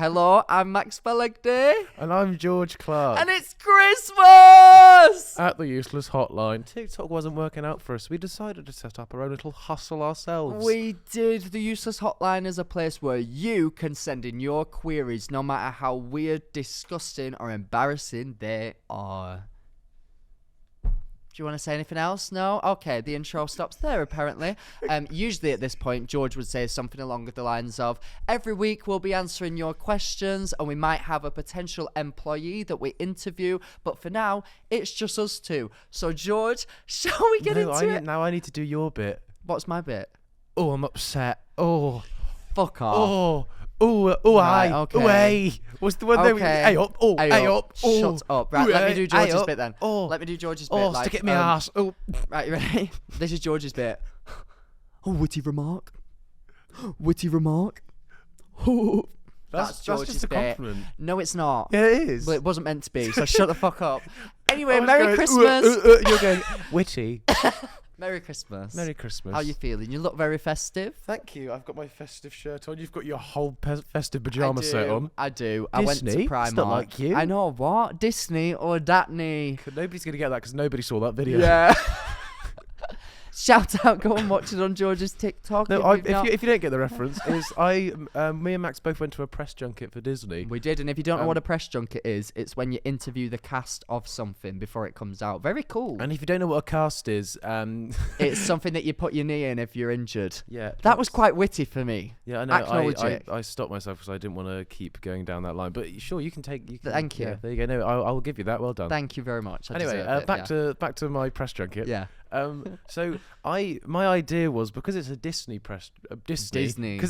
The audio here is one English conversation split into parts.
Hello, I'm Max Balegde. And I'm George Clarke. And it's Christmas! At the Useless Hotline. TikTok wasn't working out for us. We decided to set up our own little hustle ourselves. We did. The Useless Hotline is a place where you can send in your queries, no matter how weird, disgusting, or embarrassing they are. Do you want to say anything else? No? Okay, the intro stops there, apparently. Usually at this point, George would say something along the lines of, every week we'll be answering your questions, and we might have a potential employee that we interview, but for now, it's just us two. So, George, shall we get into it? Now I need to do your bit. What's my bit? Oh, I'm upset. Oh. Fuck off. Right, okay. Hey. What's the one that hey up, hey up. Shut up. Right, let me do George's bit then. Let me do George's bit. Oh, stick it in my arse. Oh. Right, you ready? This is George's bit. Oh, witty remark. Witty remark. Oh. That's George's just a bit. compliment. No, it's not. Yeah, it is. Well, it wasn't meant to be, so shut the fuck up. Anyway, Merry Christmas. You're going witty. Merry Christmas. Merry Christmas. How you feeling? You look very festive. Thank you. I've got my festive shirt on. You've got your whole festive pyjama set on. I do. I went to Disney? Primark. It's not like you. I know what? Disney or Datney. Nobody's going to get that because nobody saw that video. Yeah. Shout out, go and watch it on George's TikTok. No, if you don't get the reference, me and Max both went to a press junket for Disney. We did, and if you don't know what a press junket is, it's when you interview the cast of something before it comes out. Very cool. And if you don't know what a cast is, it's something that you put your knee in if you're injured. Yeah, that was quite witty for me. Yeah, I know. Acknowledge it. I stopped myself because I didn't want to keep going down that line. But sure, you can take. Thank you. Yeah, there you go. No, I'll give you that. Well done. Thank you very much. Anyway, back to my press junket. Yeah. So my idea was because it's a Disney because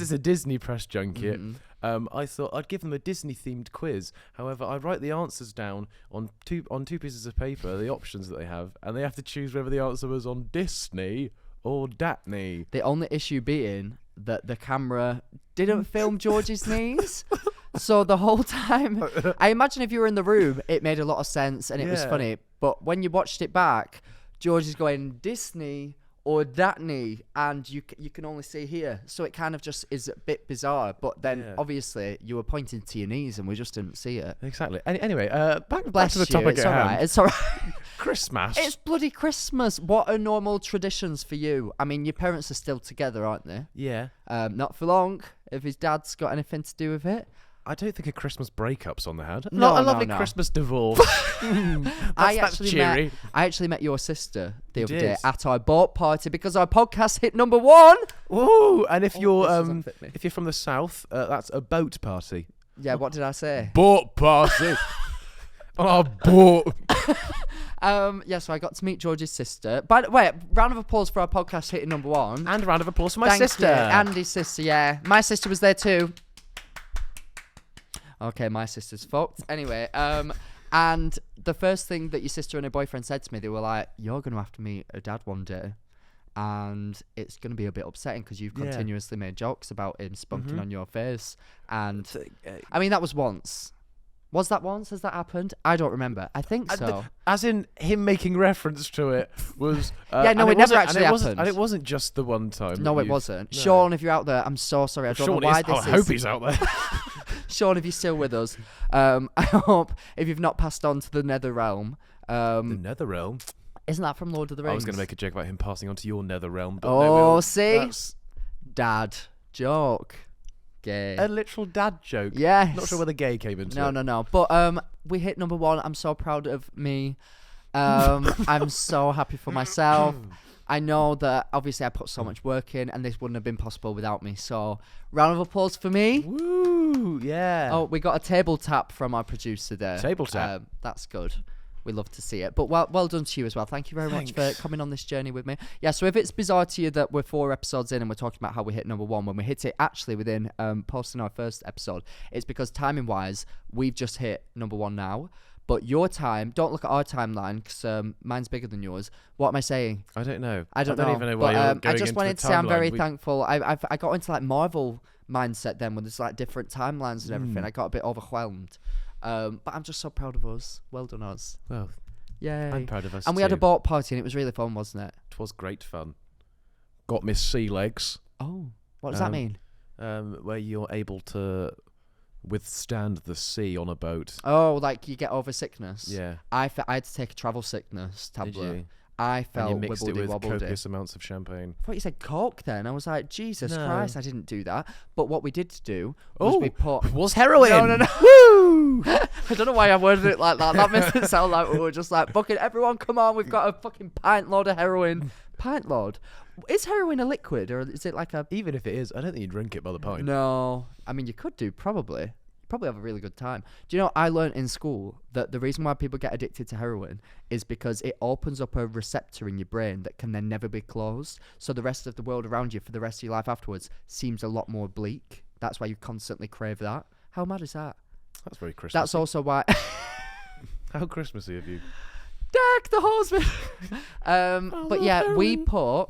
it's a Disney press junket. I thought I'd give them a Disney themed quiz. However, I write the answers down on two pieces of paper, the options that they have, and they have to choose whether the answer was on Disney or Datney. The only issue being that the camera didn't film George's knees. So the whole time, I imagine if you were in the room, it made a lot of sense and it was funny. But when you watched it back, George is going Disney or Datney, and you can only see here. So it kind of just is a bit bizarre. But then, obviously, you were pointing to your knees, and we just didn't see it. Exactly. Anyway, back to the topic at hand. It's all right. Christmas. It's bloody Christmas. What are normal traditions for you? I mean, your parents are still together, aren't they? Yeah. Not for long, if his dad's got anything to do with it. I don't think a Christmas breakup's on the hand. No, a lovely Christmas divorce. I actually met your sister the other day at our boat party because our podcast hit number 1. Ooh, and if you're from the south, that's a boat party. Yeah, what did I say? Boat party. On our boat. So I got to meet George's sister. By the way, round of applause for our podcast hitting number 1. And a round of applause for my sister. You. Andy's sister, yeah. My sister was there too. Okay, my sister's fucked. Anyway, and the first thing that your sister and her boyfriend said to me, they were like, you're going to have to meet her dad one day. And it's going to be a bit upsetting because you've continuously made jokes about him spunking on your face. And, I mean, that was once. Was that once? Has that happened? I don't remember. I think so. As in him making reference to it was... it never actually happened. And it wasn't just the one time. No, it wasn't. No. Sean, if you're out there, I'm so sorry. I don't know why this is... I hope he's out there. Sean, if you're still with us, I hope if you've not passed on to the nether realm... the nether realm? Isn't that from Lord of the Rings? I was going to make a joke about him passing on to your nether realm. But see? Dad joke. Gay. A literal dad joke. Yes. Not sure where the gay came into it. No. But we hit number 1. I'm so proud of me. I'm so happy for myself. I know that obviously I put so much work in and this wouldn't have been possible without me. So round of applause for me. Woo, yeah. Oh, we got a table tap from our producer there. Table tap. That's good. We love to see it. But well done to you as well. Thank you very much for coming on this journey with me. Yeah, so if it's bizarre to you that we're 4 episodes in and we're talking about how we hit number 1, when we hit it actually within posting our first episode, it's because timing-wise, we've just hit number 1 now. But your time, don't look at our timeline because mine's bigger than yours. What am I saying? I don't know. I don't even know why you're going I just into wanted the to say I'm very timeline. thankful. I got into like Marvel mindset then when there's like different timelines and everything. I got a bit overwhelmed. But I'm just so proud of us. Well done, us. Well, yay. I'm proud of us And we had a boat party and it was really fun, wasn't it? It was great fun. Got Miss Sea Legs. Oh, what does that mean? Where you're able to withstand the sea on a boat. Oh, like you get over sickness. Yeah. I had to take a travel sickness tablet. Did you? I felt and you mixed it with wibbledy-wobbledy. copious amounts of champagne. I thought you said Coke then. I was like, Jesus No. Christ, I didn't do that. But what we did do was we put... Was heroin! No. Woo! I don't know why I worded it like that. That makes it sound like we were just like, fucking everyone, come on, we've got a fucking pint load of heroin. Pint load? Is heroin a liquid or is it like a... Even if it is, I don't think you drink it by the pint. No. I mean, you could do, probably. Probably have a really good time. Do you know, I learned in school that the reason why people get addicted to heroin is because it opens up a receptor in your brain that can then never be closed. So the rest of the world around you for the rest of your life afterwards seems a lot more bleak. That's why you constantly crave that. How mad is that? That's very Christmassy. That's also why... How Christmassy of you. Deck the horseman! But yeah, heroin. We put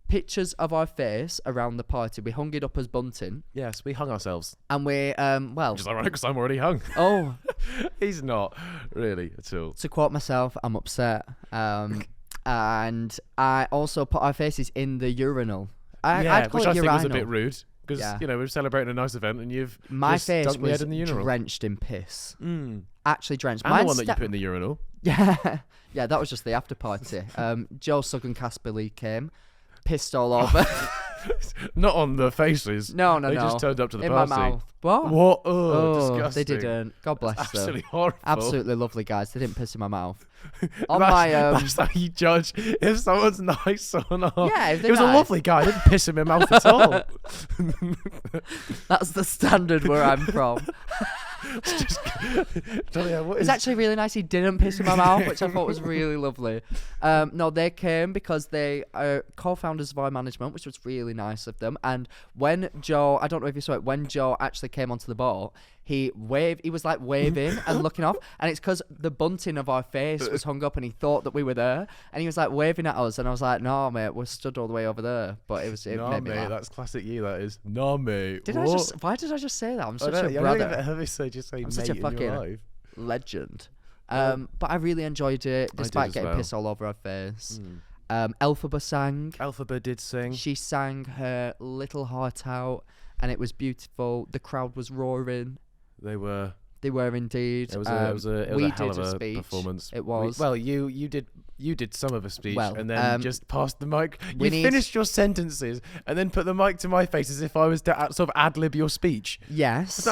pictures of our face around the party. We hung it up as bunting. Yes, we hung ourselves. And we, well... Which is ironic because I'm already hung. Oh. He's not really at all. To quote myself, I'm upset. And I also put our faces in the urinal. I'd call which it I think urinal. was a bit rude. Because, you know, we're celebrating a nice event and you've my just face dunked my was head in the urinal. drenched in piss. Mm. Actually drenched. And the one that you put in the urinal. Yeah. Yeah, that was just the after party. Joe Suggan Casperley came. Pissed all over. Not on the faces. No. They just turned up to the in party. my mouth. What? What? Oh, disgusting. They didn't. God bless them. Absolutely horrible. Absolutely lovely guys. They didn't piss in my mouth. That's how you judge if someone's nice or not. Yeah, if it was nice. A lovely guy. I didn't piss in my mouth at all. That's the standard where I'm from. It's actually really nice he didn't piss in my mouth, which I thought was really lovely. No, they came because they are co-founders of our management, which was really nice of them. And when Joe, I don't know if you saw it, when Joe actually came onto the boat, he was like waving and looking off, and it's because the bunting of our face was hung up and he thought that we were there, and he was like waving at us, and I was like, no mate, we're stood all the way over there. But it nah, made me mate, laugh. that's classic you, that is. Nah, mate. Why did I just say that? I'm such a a brother. I'm such a fucking legend. But I really enjoyed it, despite getting pissed all over her face. Elphaba sang. Elphaba did sing. She sang her little heart out, and it was beautiful. The crowd was roaring. They were indeed. It was a hell of a speech. performance. It was. Well, you did some of a speech, and then just passed the mic. You need... finished your sentences and then put the mic to my face as if I was to sort of ad-lib your speech. Yes.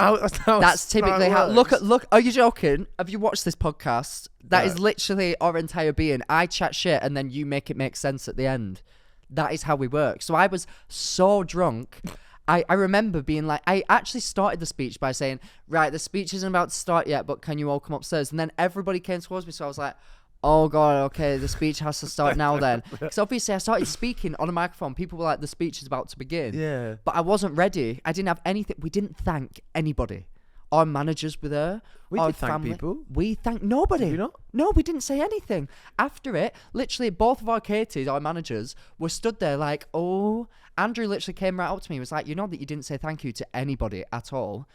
That's typically how. Look. Are you joking? Have you watched this podcast? That is literally our entire being. I chat shit and then you make it make sense at the end. That is how we work. So I was so drunk. I remember being like, I actually started the speech by saying, right, the speech isn't about to start yet, but can you all come upstairs? And then everybody came towards me, so I was like, oh God, okay, the speech has to start now then. Because obviously I started speaking on a microphone. People were like, the speech is about to begin. Yeah. But I wasn't ready. I didn't have anything. We didn't thank anybody. Our managers were there. We did thank people. We thanked nobody. Did you not? No, we didn't say anything. After it, literally both of our Katies, our managers, were stood there like, oh... Andrew literally came right up to me. He was like, you know that you didn't say thank you to anybody at all.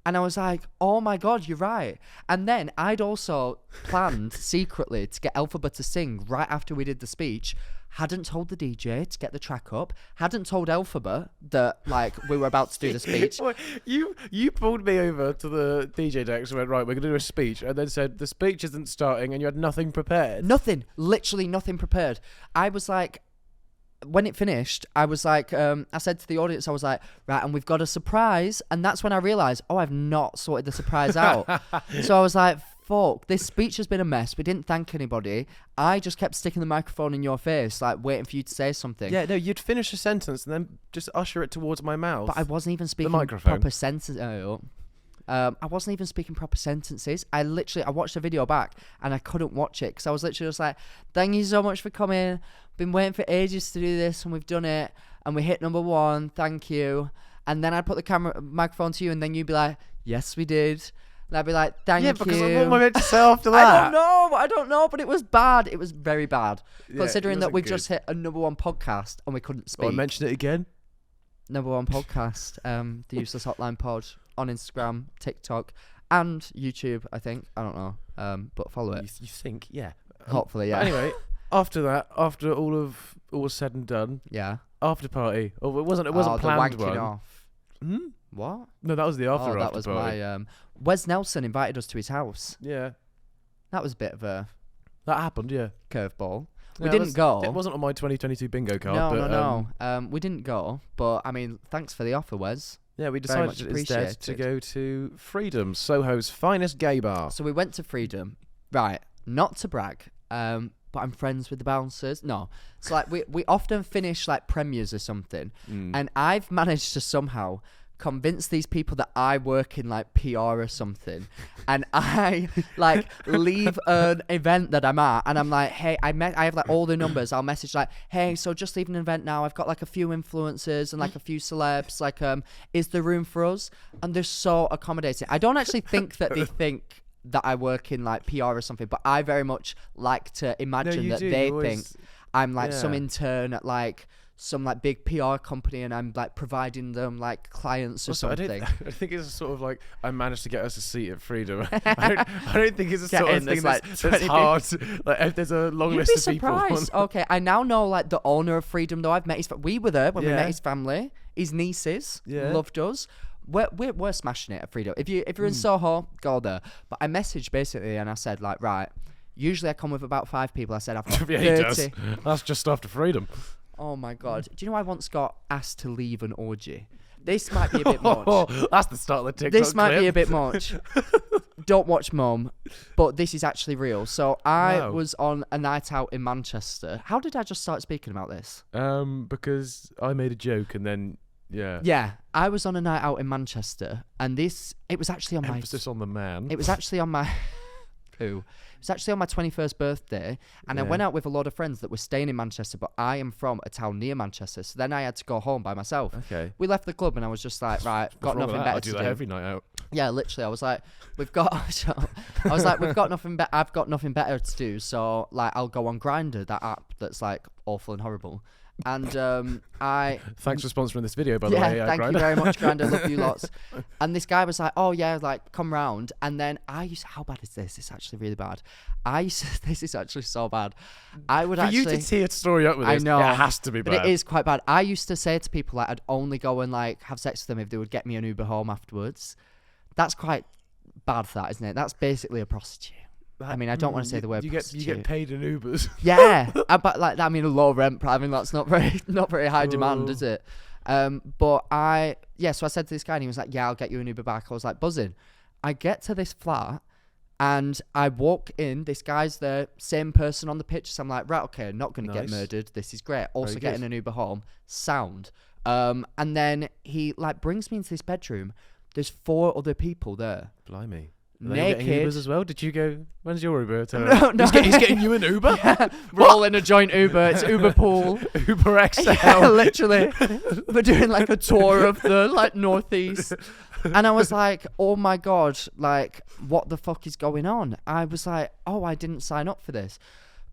And I was like, oh my God, you're right. And then I'd also planned secretly to get Elphaba to sing right after we did the speech. Hadn't told the DJ to get the track up. Hadn't told Elphaba that like we were about to do the speech. You pulled me over to the DJ decks and went, right, we're going to do a speech. And then said, the speech isn't starting, and you had nothing prepared. Nothing. Literally nothing prepared. I was like... When it finished, I was like, I said to the audience, I was like, right, and we've got a surprise. And that's when I realised, oh, I've not sorted the surprise out. So I was like, fuck, this speech has been a mess. We didn't thank anybody. I just kept sticking the microphone in your face, like waiting for you to say something. Yeah, no, you'd finish a sentence and then just usher it towards my mouth. But I wasn't even speaking proper sentences. I wasn't even speaking proper sentences. I watched the video back and I couldn't watch it because I was literally just like, thank you so much for coming. Been waiting for ages to do this and we've done it and we hit number 1. Thank you. And then I'd put the microphone to you and then you'd be like, yes, we did. And I'd be like, thank you. Yeah, because what am I meant to say after that? I don't know, but it was bad. It was very bad. Yeah, considering that we just hit a number 1 podcast and we couldn't speak. I mention it again. Number 1 podcast, the Useless Hotline Pod on Instagram, TikTok, and YouTube, I think. I don't know. But follow it. You think, yeah. Hopefully, yeah. But anyway, after that, after all was said and done, yeah, after party. Oh, it wasn't a planned the wanking one. Off. What? No, that was the after. That was party. my. Wes Nelson invited us to his house. Yeah. That was a bit of a That happened, yeah. curveball. We Yeah, didn't go. It wasn't on my 2022 bingo card. No. We didn't go, but I mean, thanks for the offer, Wes. Yeah, we Very decided much instead to go to Freedom, Soho's finest gay bar. So we went to Freedom, right? Not to brag, but I'm friends with the bouncers. No, it's like we often finish like premieres or something, and I've managed to somehow convince these people that I work in like PR or something, and I like leave an event that I'm at, and I'm like, hey, I have like all the numbers. I'll message like, hey, so just leaving an event now. I've got like a few influencers and like a few celebs. Like, is there room for us? And they're so accommodating. I don't actually think that they think that I work in like PR or something, but I very much like to imagine that they think I'm like some intern at like some like big PR company, and I'm like providing them like clients or something. I think it's sort of like I managed to get us a seat at Freedom. I don't think it's a sort of thing that's hard. Like if there's a long list of people. You'd be surprised. Okay, I now know like the owner of Freedom though. I've met his. We were there when we met his family. His nieces loved us. We're smashing it at Freedom. If you're in Soho, go there. But I messaged basically and I said like, right. Usually I come with about 5 people. I said I've got 30. That's just after Freedom. Oh my God. Do you know I once got asked to leave an orgy? This might be a bit much. That's the start of the TikTok This might clip. be a bit much. Don't watch Mum, but this is actually real. So I was on a night out in Manchester. How did I just start speaking about this? Because I made a joke and then, Yeah, I was on a night out in Manchester, and it was actually on Emphasis on the man. It was actually on my... Poo. It was actually on my 21st birthday, and I went out with a lot of friends that were staying in Manchester, but I am from a town near Manchester, so then I had to go home by myself. Okay. We left the club, and I was just like, right, got nothing better to do. I do that every night out. Yeah, literally, I was like, we've got nothing better. I've got nothing better to do, so like, I'll go on Grindr, that app that's like awful and horrible. And thanks for sponsoring this video, by the way. Thank you very much, Grindr. Love you lots. And this guy was like, oh yeah, like come round. And then how bad is this? It's actually really bad. This is actually so bad. For you to tee a story up with this, I know, it has to be bad. But it is quite bad. I used to say to people like I'd only go and like have sex with them if they would get me an Uber home afterwards. That's quite bad for that, isn't it? That's basically a prostitute. I mean, I don't want to say the word prostitute. You get paid in Ubers. Yeah, but like I mean, a low rent. I mean, that's not very high demand, is it? So I said to this guy, and he was like, "Yeah, I'll get you an Uber back." I was like, buzzing. I get to this flat, and I walk in. This guy's the same person on the picture. So I'm like, right, okay, not gonna get murdered. This is great. Also getting an Uber home, sound. And then he like brings me into this bedroom. There's 4 other people there. Blimey. Naked Ubers as well. Did you go? When's your Uber? No. He's getting you an Uber. Yeah, we're all in a joint Uber. It's Uber pool. Uber XL. Yeah, literally. We're doing like a tour of the like northeast, and I was like, oh my God, like what the fuck is going on? I was like, oh, I didn't sign up for this.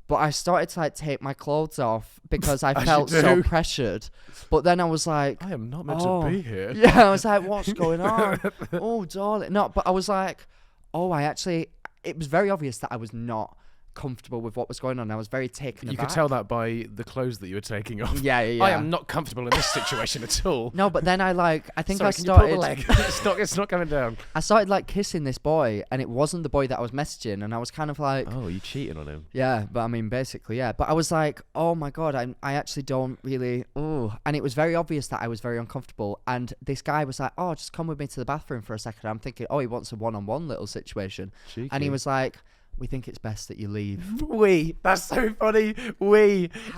But I started to like take my clothes off because I felt so pressured. But then I was like, I am not meant to be here. Yeah, I was like, what's going on? Oh, darling. No, but I was like, it was very obvious that I was not comfortable with what was going on. I was very taken aback. You could tell that by the clothes that you were taking off. Yeah. I am not comfortable in this situation at all. No, but then I started... Can you pull the leg? It's not coming down. I started like kissing this boy, and it wasn't the boy that I was messaging, and I was kind of like... Oh, you cheating on him? Yeah, but I mean, basically, yeah. But I was like, oh my God, I actually don't really... Oh, and it was very obvious that I was very uncomfortable, and this guy was like, oh, just come with me to the bathroom for a second. I'm thinking, oh, he wants a one-on-one little situation. Cheeky. And he was like... We think it's best that you leave. That's so funny.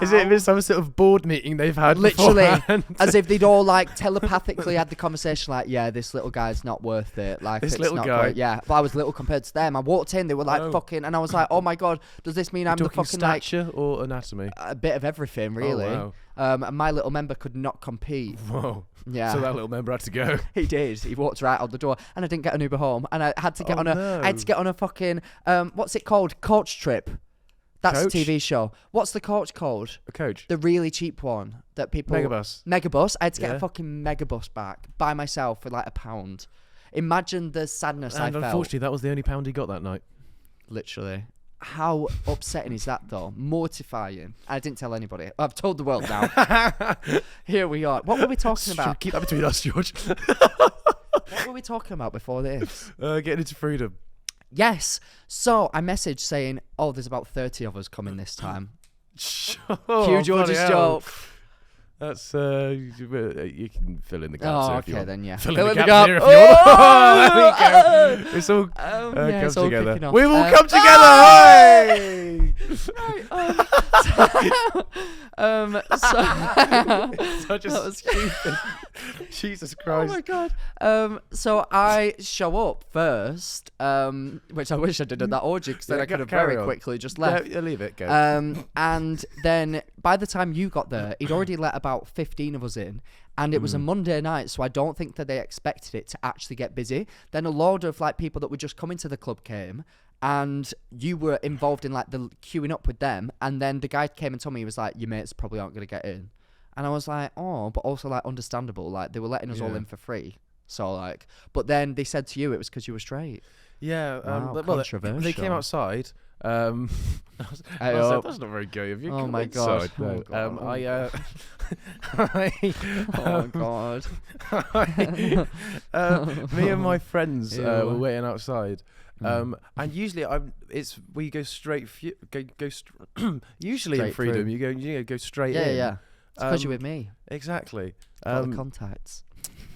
Is it some sort of board meeting they've had? Literally, beforehand? As if they'd all like telepathically had the conversation. Like, yeah, this little guy's not worth it. Like, this it's little not guy. Great. Yeah, but I was little compared to them. I walked in, they were like fucking, and I was like, oh my God, does this mean I'm the fucking stature or anatomy? A bit of everything, really. Oh, wow. And my little member could not compete. Whoa. Yeah. So that little member had to go. He did. He walked right out the door, and I didn't get an Uber home, and I had to get I had to get on a fucking what's it called? Coach trip. That's a TV show. What's the coach called? A coach. The really cheap one that people... Megabus. I had to get a fucking Megabus back by myself for like £1. Imagine the sadness I felt. And unfortunately, that was the only £1 he got that night. Literally. How upsetting is that, though? Mortifying. I didn't tell anybody. I've told the world now. Here we are. What were we talking about? Keep that between us, George. What were we talking about before this? Getting into freedom. Yes. So I messaged saying, "Oh, there's about 30 of us coming this time." Cue George's joke. That's you can fill in the gaps. Oh, if you okay want. then. Yeah. Fill in the gaps here if you want. There we go. It's all comes together. We've all come together. Hey! Such a that was stupid. Jesus Christ. Oh my god. So I show up first, which I wish I did at that orgy because then I could have very quickly just left. Yeah, leave it. Go. And then by the time you got there, he'd already let about 15 of us in. And it was a Monday night, so I don't think that they expected it to actually get busy. Then a load of like people that were just coming to the club came, and you were involved in like the queuing up with them. And then the guy came and told me, he was like, "Your mates probably aren't going to get in." And I was like, "Oh," but also like understandable. Like they were letting us all in for free. So like, but then they said to you it was because you were straight. Yeah, wow, controversial. They came outside. I was like, that's not very gay of you. Oh my god! No. Oh god! Me and my friends were waiting outside. And usually we go straight. Usually straight in freedom, through. you go straight in. Yeah. It's because you're with me. Exactly. Got the contacts.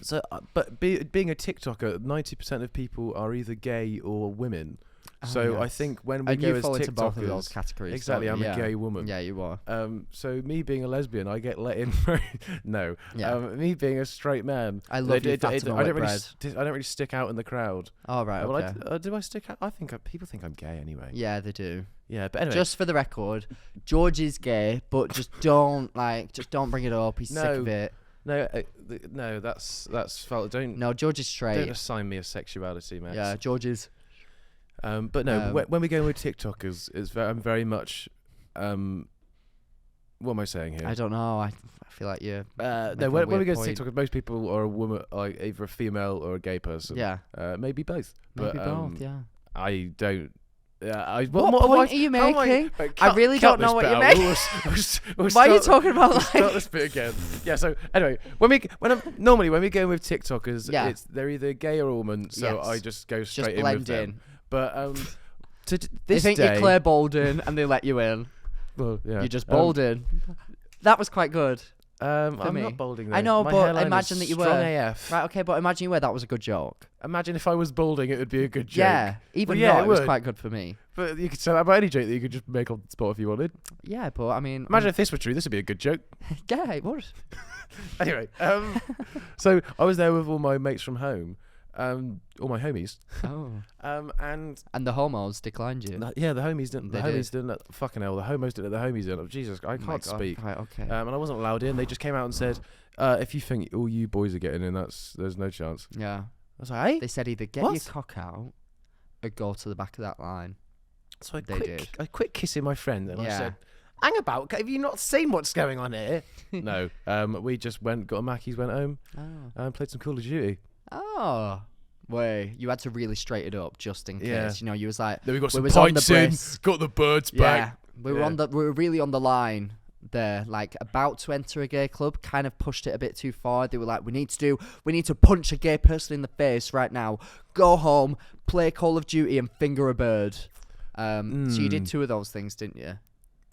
So, but being a TikToker, 90% of people are either gay or women. So yes. I think when we go as TikTokers, into both of those categories. Exactly, I'm a gay woman. Yeah, you are. So me being a lesbian, I get let in. No. Yeah. Me being a straight man, I love you. I don't really stick out in the crowd. Oh right. Okay. Well, do I stick out? I think people think I'm gay anyway. Yeah, they do. Yeah, but anyway. Just for the record, George is gay, but just don't bring it up. He's sick of it. No, that's fault. Don't. No, George is straight. Don't assign me a sexuality, Max. Yeah, George is. But no, when we go with TikTokers, I'm very much. What am I saying here? I don't know. I feel like you're. No, when we go to TikTokers, most people are a woman, like either a female or a gay person. Yeah. Maybe both. Maybe both. Yeah. I don't. What point are you making? I really don't know what you're making. Why are you talking about like? Start this bit again. Yeah. So anyway, when we go with TikTokers, they're either gay or a woman. So I just go straight in with them. But they think you're Claire Bolden and they let you in. Well, yeah. You're just Bolden. That was quite good. I'm not balding though. I know, but imagine that you were. Strong AF. Right, okay, but imagine you were. That was a good joke. Imagine if I was balding, it would be a good joke. Yeah, it was quite good for me. But you could say that about any joke that you could just make on the spot if you wanted. Yeah, but I mean... Imagine if this were true, this would be a good joke. Yeah, it would. Anyway, so I was there with all my mates from home. All my homies. Oh. And the homos declined you. Yeah, the homies didn't. The homies didn't. Fucking hell, the homos didn't. The homies didn't. Jesus, I can't speak. Right, okay. And I wasn't allowed in. They just came out and said, "If you think all you boys are getting in, there's no chance." Yeah. I was like, "Hey?" They said either get your cock out or go to the back of that line. So I quit kissing my friend and I said, "Hang about, have you not seen what's going on here?" No. We just got a Mackey's, went home, and played some Call of Duty. Oh. Wait, you had to really straight it up just in case. You know, you was like, then we got some pints in, got the birds back. We were really on the line there, like about to enter a gay club, kind of pushed it a bit too far. They were like, we need to punch a gay person in the face right now. Go home, play Call of Duty and finger a bird. So you did two of those things, didn't you?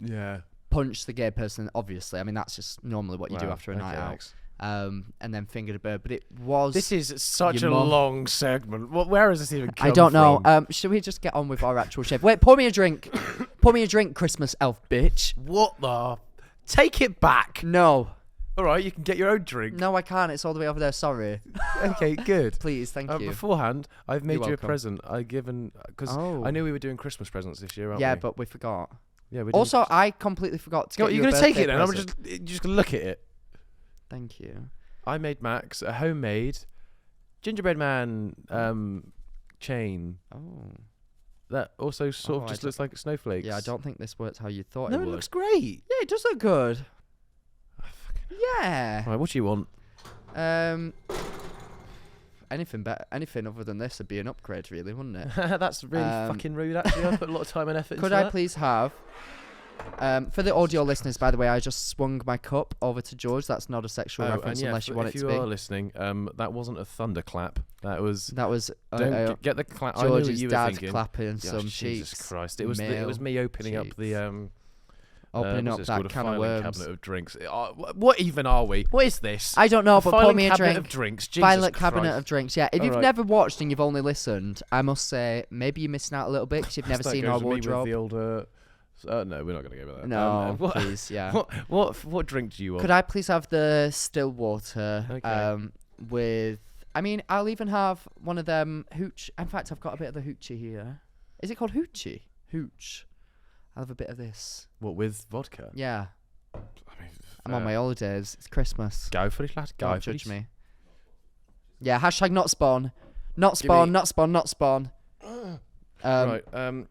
Yeah. Punch the gay person, obviously. I mean, that's just normally what you do after a night out. And then fingered a bird, but it was. This is such a long segment. Where is this even come I don't know. from? Should we just get on with our actual shift? Wait, pour me a drink. Pour me a drink, Christmas elf bitch. What the? Take it back. No. All right, you can get your own drink. No, I can't. It's all the way over there. Sorry. Okay, good. Please, thank you. Beforehand, I've made you a present. Because I knew we were doing Christmas presents this year, aren't we? Yeah, but we forgot. Yeah, we did. Also, I completely forgot to get you You're a going to take it then? present. I'm just going to look at it. Thank you. I made Max a homemade gingerbread man chain. Oh. That also sort of just looks like snowflakes. Yeah, I don't think this works how you thought it would. No, it looks great. Yeah, it does look good. Yeah. Right, what do you want? Anything better, anything other than this would be an upgrade, really, wouldn't it? That's really fucking rude, actually. I put a lot of time and effort into that. Could I please have For the audio listeners, by the way, I just swung my cup over to George. That's not a sexual reference unless you want it to be. If you are listening, that wasn't a thunderclap. That was get the clap. George's you dad were thinking. clapping some Jesus cheeks. Christ! It was me opening up the opening up that can of worms. Cabinet of drinks. What even are we? What is this? I don't know, but pour me a drink. Cabinet of drinks. Violent cabinet of drinks. Yeah. If you've never watched and you've only listened, I must say maybe you're missing out a little bit because you've never seen our wardrobe. The old, no, we're not going to go with that. No, please, yeah. What drink do you want? Could I please have the still water? Okay. With, I mean, I'll even have one of them hooch. In fact, I've got a bit of the hoochie here. Is it called hoochie? Hooch. I'll have a bit of this. What, with vodka? Yeah. I mean, I'm on my holidays. It's Christmas. Go for it, lad. Don't judge me. Yeah. Hashtag not spawn. Not spawn. Not spawn. Not spawn. Right.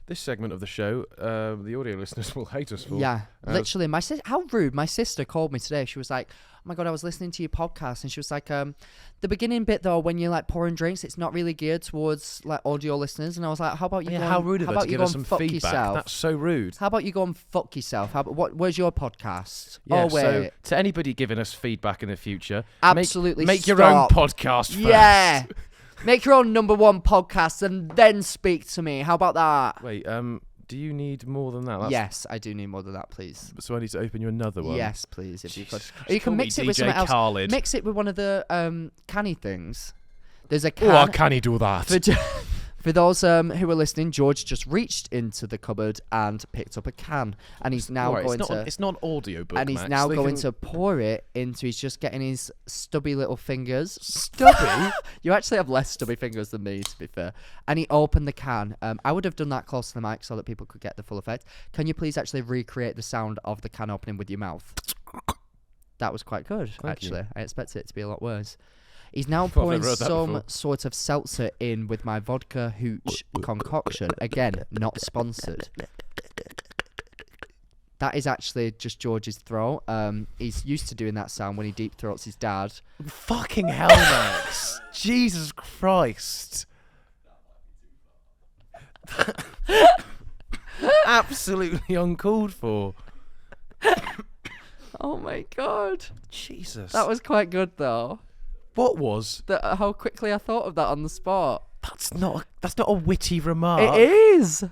This segment of the show, the audio listeners will hate us for. Yeah, literally. How rude. My sister called me today. She was like, "Oh my God, I was listening to your podcast," and she was like, "The beginning bit though, when you're like pouring drinks, it's not really geared towards like audio listeners." And I was like, "How about you? How rude of her to give us some feedback. Yourself? That's so rude. How about you go and fuck yourself? Where's your podcast? Yeah, oh wait. So to anybody giving us feedback in the future, absolutely make your own podcast first. Yeah. Make your own #1 podcast and then speak to me. How about that? Wait, do you need more than that? Yes, I do need more than that, please. So I need to open you another one? Yes, please, if you could. Christ, Or you can mix it with something else. Khaled. Mix it with one of the canny things. There's a can. Oh, can he do that? For those who are listening, George just reached into the cupboard and picked up a can, and he's now going to. It's not an audio book, and he's Max. now going to pour it into. He's just getting his stubby little fingers. Stubby? You actually have less stubby fingers than me, to be fair. And he opened the can. I would have done that close to the mic so that people could get the full effect. Can you please actually recreate the sound of the can opening with your mouth? That was quite good, actually. I expected it to be a lot worse. He's now pouring some sort of seltzer in with my vodka hooch concoction. Again, not sponsored. That is actually just George's throat. He's used to doing that sound when he deep throats his dad. Fucking hell, Max. Jesus Christ. Absolutely uncalled for. Oh my God. Jesus. That was quite good, though. What was? How quickly I thought of that on the spot. That's not a witty remark. It is.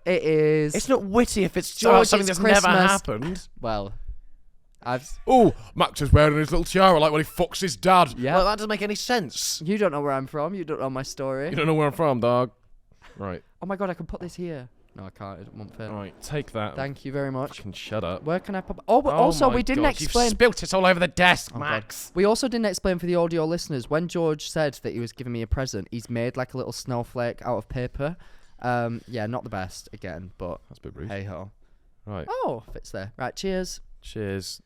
It is. It's not witty if it's George, something that's never happened. Well, Oh, Max is wearing his little tiara like when he fucks his dad. Yeah. Well, that doesn't make any sense. You don't know where I'm from. You don't know my story. You don't know where I'm from, dog. Right. Oh my God, I can put this here. No, I can't. It won't fit. Right, take that. Thank you very much. You can shut up. Where can I put? Oh, but also we didn't explain. You've spilt it all over the desk, Max. God. We also didn't explain for the audio listeners. When George said that he was giving me a present, he's made like a little snowflake out of paper. Yeah, not the best again, but that's a bit rude. Hey ho. Right. Oh, fits there. Right, cheers. Cheers.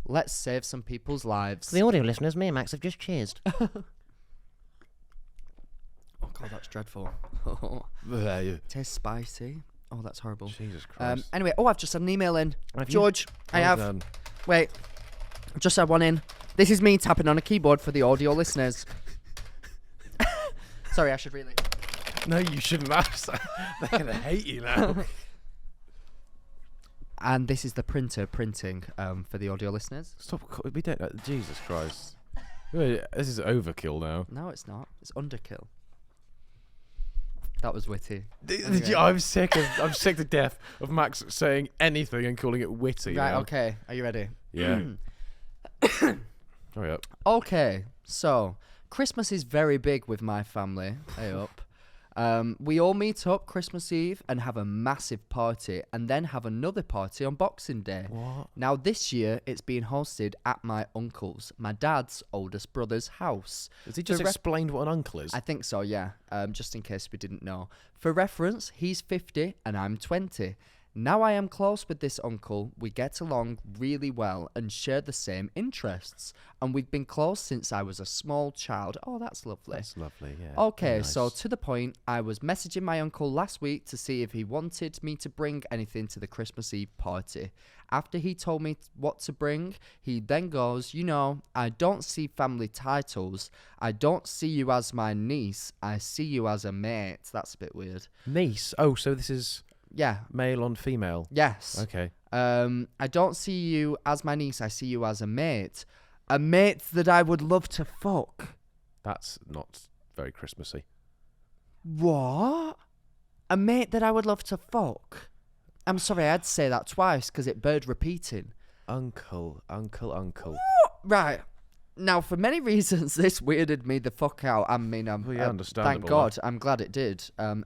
Let's save some people's lives. For the audio listeners, me and Max have just cheersed. Oh God, that's dreadful. Tastes spicy. Oh, that's horrible. Jesus Christ. Anyway, I've just had an email in. Have George, I have. Done. Wait, just had one in. This is me tapping on a keyboard for the audio listeners. Sorry, I should really. No, you shouldn't have. They're going to hate you now. And this is the printer printing for the audio listeners. Stop. We don't. Jesus Christ. This is overkill now. No, it's not. It's underkill. That was witty. Anyway. I'm sick to death of Max saying anything and calling it witty. Right, now. okay. Are you ready? Yeah. Hurry up. Okay, so Christmas is very big with my family. Hey up. We all meet up Christmas Eve and have a massive party and then have another party on Boxing Day. What? Now this year it's being hosted at my uncle's, my dad's oldest brother's house. Has he just explained what an uncle is? I think so, yeah. Just in case we didn't know. For reference, he's 50 and I'm 20. Now I am close with this uncle, we get along really well and share the same interests. And we've been close since I was a small child. Oh, that's lovely. That's lovely, yeah. Okay, nice. So to the point, I was messaging my uncle last week to see if he wanted me to bring anything to the Christmas Eve party. After he told me what to bring, he then goes, you know, I don't see family titles. I don't see you as my niece. I see you as a mate. That's a bit weird. Niece? Oh, so this is... Yeah. Male on female. Yes. Okay. I don't see you as my niece. I see you as a mate. A mate that I would love to fuck. That's not very Christmassy. What? A mate that I would love to fuck? I'm sorry, I had to say that twice because it bird repeating. Uncle. Right. Now, for many reasons, this weirded me the fuck out. I mean, understandable. thank God. I'm glad it did.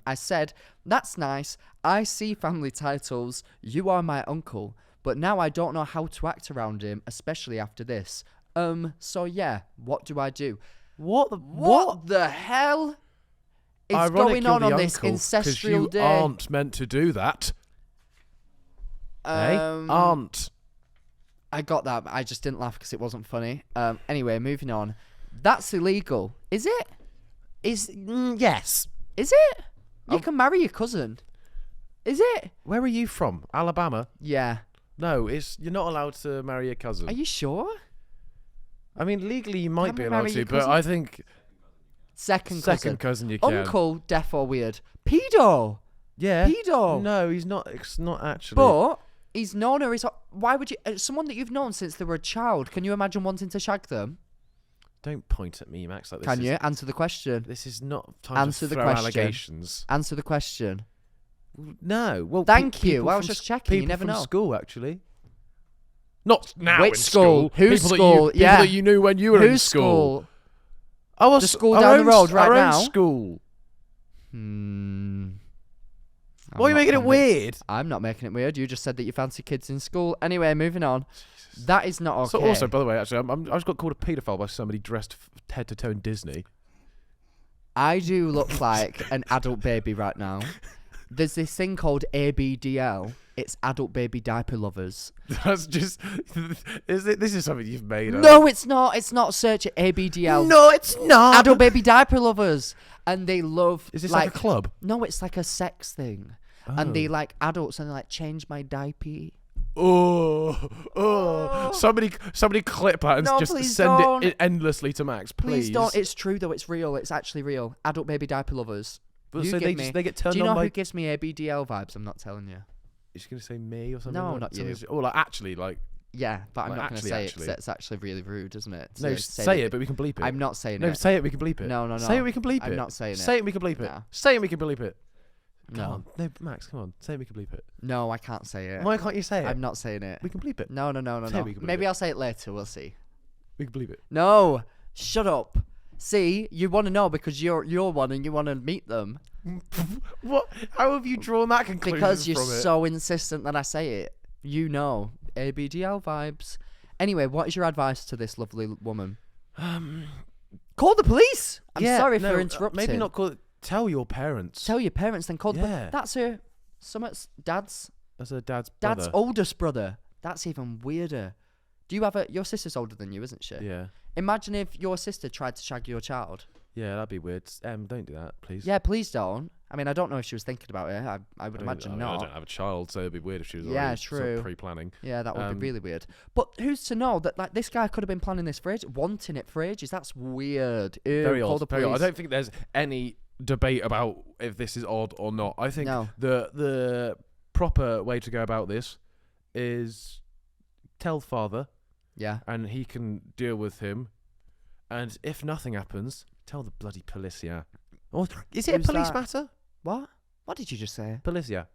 I said, that's nice. I see family titles. You are my uncle. But now I don't know how to act around him, especially after this. So yeah, what do I do? What the hell is Ironic going on you're the this uncle, ancestral 'cause day? you aren't meant to do that. Aren't. I got that, but I just didn't laugh because it wasn't funny. Anyway, moving on. That's illegal. Is it? Yes. Is it? You can marry your cousin. Is it? Where are you from? Alabama? Yeah. No, you're not allowed to marry your cousin. Are you sure? I mean, legally you might Can be we allowed marry to, your but cousin? I think Second second cousin you can. Uncle, deaf or weird. Pedo. Yeah. Pedo. No, he's not. It's not actually. But he's known her. Why would you? Someone that you've known since they were a child. Can you imagine wanting to shag them? Don't point at me, Max. Like this. Can you answer the question? This is not time Answer to the throw question. allegations. Answer the question. No. Well, Thank you. people I was from just checking. You people never from know. school, actually. Not now. Which in school? Whose People school? That Yeah. People that you knew when you were in Whose school? Oh, The school down the road right our now? Own school. I'm Why are you not making it convinced. weird? I'm not making it weird. You just said that you fancy kids in school. Anyway, moving on. That is not okay. So also, by the way, actually, I just got called a paedophile by somebody dressed head to toe in Disney. I do look like an adult baby right now. There's this thing called ABDL. It's Adult Baby Diaper Lovers. That's just. This is something you've made up. No, it's not. It's not. Search it. ABDL. No, it's not. Adult Baby Diaper Lovers. And they love. Is this like a club? No, it's like a sex thing. And they like adults and they like change my diaper. Oh. Somebody clip that and No, just please send don't. it endlessly to Max, please. Please don't. It's true though. It's real. It's actually real. Adult Baby Diaper Lovers. But You so give they me- just they get turned Do you on know by. who gives me ABDL vibes? I'm not telling you. Is she gonna say me or something? No, like, not you. Oh, like actually, like Yeah, but I'm Like, not going to actually, say it actually. 'cause that's actually really rude, isn't it? no, to say that- it, but we can bleep it. I'm not saying No, it. say it. We can bleep it. No, no, no. Say it. We can bleep it. I'm not saying Say it. it. We can bleep it. No. Say it. We can bleep it. Come No. on. No, Max, come on. Say it. We can bleep it. No, I can't say it. Why can't you say it? I'm not saying it. We can bleep it. No, no, no, no, Say no. we can bleep Maybe it. I'll say it later. We'll see. We can bleep it. No, shut up. See, you want to know because you're one and you want to meet them What? How have you drawn that conclusion because you're from it? so insistent that I say it. You know, ABDL vibes. Anyway, what is your advice to this lovely woman? Call the police. I'm Yeah, sorry no, for interrupting. Maybe not call it. Tell your parents. Tell your parents, then call the Yeah. That's her. Summit's dad's That's her dad's brother. oldest brother. That's even weirder. Do you have your sister's older than you, isn't she? Yeah. Imagine if your sister tried to shag your child. Yeah, that'd be weird. Don't do that, please. Yeah, please don't. I mean, I don't know if she was thinking about it. I would I mean, imagine I not. don't have a child, so it'd be weird if she was Yeah, already sort of true. pre-planning. Yeah, that would be Um, really weird. But who's to know that like this guy could have been planning this for ages, wanting it for ages? That's weird. Ew, Very call odd. the Very odd. I police. don't think there's any debate about if this is odd or not. I think No. the proper way to go about this is tell father, Yeah. and he can deal with him. And if nothing happens, tell the bloody policia. Or is it Who's a police that? matter? What? What did you just say? Policia.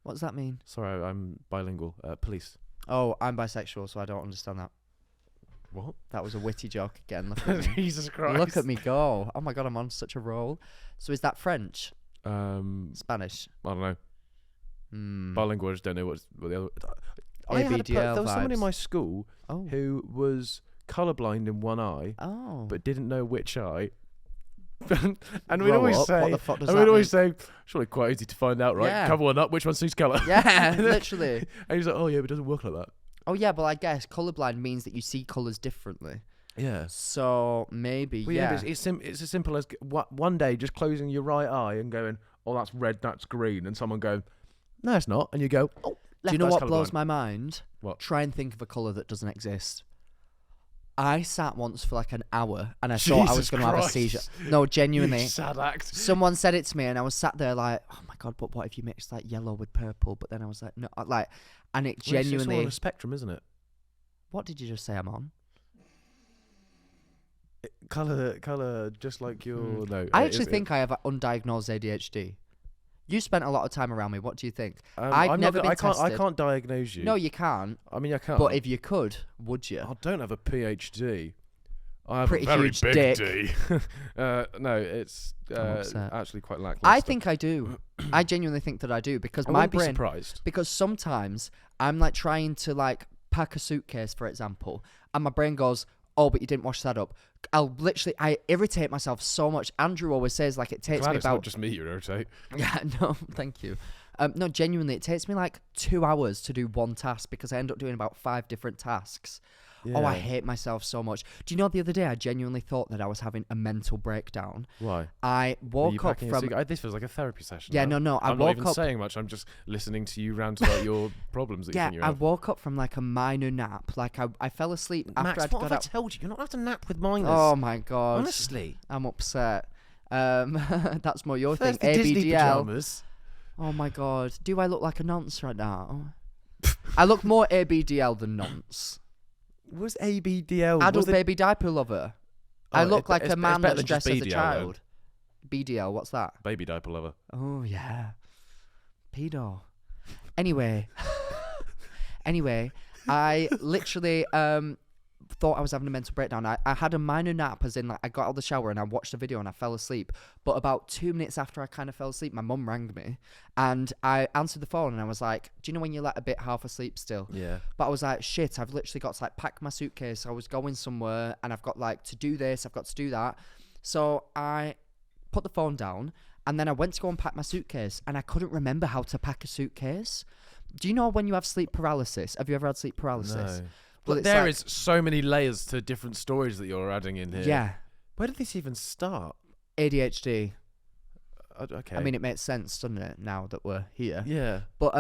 What does that mean? Sorry, I'm bilingual. Police. Oh, I'm bisexual, so I don't understand that. What? That was a witty joke again. Look at me. Jesus Christ. Look at me go. Oh my god, I'm on such a roll. So is that French? Spanish? I don't know. Hmm. Bilingual. I just don't know what the other. There was someone in vibes. my school Oh. who was colourblind in one eye, Oh. but didn't know which eye. and we'd Grow always up. say, What the fuck does and that we'd always mean? say, surely quite easy to find out, right? Yeah. Cover one up. Which one suits colour? Yeah, literally. And he's like, oh yeah, but it doesn't work like that. Oh yeah, but I guess colorblind means that you see colors differently. Yeah. So maybe Well, yeah. but it's as simple as one day just closing your right eye and going, oh, that's red, that's green, and someone going, no, it's not, and you go, oh, Do you know left what blows eye's colourblind. my mind? What? Try and think of a color that doesn't exist. I sat once for like an hour and I thought I was Jesus going to have a Christ. seizure. No, genuinely. You sad act. Someone said it to me and I was sat there like, oh my god, but what if you mix like yellow with purple? But then I was like, no, like, and it Well, it's all genuinely. on a spectrum, isn't it? What did you just say I'm on? Colour, just like your. No, I actually think I have undiagnosed ADHD. You spent a lot of time around me. What do you think? I've never been I tested. can't diagnose you. No, you can't. I mean, I can't. But if you could, would you? I don't have a PhD. I have Pretty a very huge big dick. D. No, it's upset. actually quite lackluster. I think I do. I genuinely think that I do because I my wouldn't be brain. surprised. Because sometimes I'm like trying to like pack a suitcase, for example, and my brain goes, "Oh, but you didn't wash that up." I irritate myself so much. Andrew always says like it takes Glad me it's about. not just me you irritate. Yeah, no, thank you. No, genuinely, it takes me like 2 hours to do one task because I end up doing about 5 different tasks. Yeah. Oh, I hate myself so much. Do you know the other day I genuinely thought that I was having a mental breakdown? Why? I woke up from. This feels like a therapy session. Yeah, now. no. I'm not woke even up. saying much. I'm just listening to you rant about your problems that you Yeah, think you I have. woke up from like a minor nap. Like I fell asleep after Max, I'd what got have out. I told you? You're not allowed to nap with minors. Oh my god. Honestly. I'm upset. That's more your First thing. the Disney ABDL. pajamas. Oh my god. Do I look like a nonce right now? I look more ABDL than nonce. Was ABDL Adult baby diaper lover. I look like a man better that's than just dressed as a BDL child. BDL, what's that? Baby diaper lover. Oh yeah. Pedo. Anyway. I literally thought I was having a mental breakdown. I had a minor nap, as in like I got out of the shower and I watched a video and I fell asleep. But about 2 minutes after I kind of fell asleep, my mum rang me and I answered the phone and I was like, do you know when you're like a bit half asleep still? Yeah. But I was like, shit, I've literally got to like pack my suitcase. I was going somewhere and I've got like to do this, I've got to do that. So I put the phone down and then I went to go and pack my suitcase and I couldn't remember how to pack a suitcase. Do you know when you have sleep paralysis? Have you ever had sleep paralysis? No. Well, But it's there like- is so many layers to different stories that you're adding in here. Yeah. Where did this even start? ADHD. Okay. I mean, it makes sense, doesn't it, now that we're here? yeah. But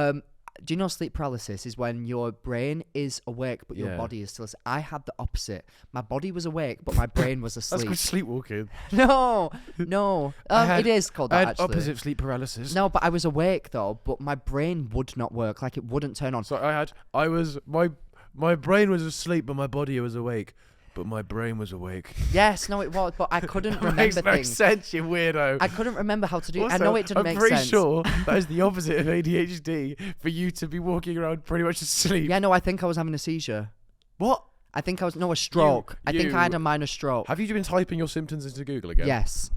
do you know sleep paralysis is when your brain is awake but your Yeah. body is still asleep? I had the opposite. My body was awake but my brain was That's asleep. called sleepwalking. No. It is called I that, had actually. opposite sleep paralysis. No, but I was awake though, but my brain would not work. Like it wouldn't turn on. So my brain was asleep, but my body was awake. But my brain was awake. Yes, no, it was, but I couldn't remember Makes no things. sense, you weirdo. I couldn't remember how to do it. I Also, know it didn't make I'm pretty sense. sure that is the opposite of ADHD for you to be walking around pretty much asleep. Yeah, no, I think I was having a seizure. What? I think I was a stroke. I think I had a minor stroke. Have you been typing your symptoms into Google again? Yes.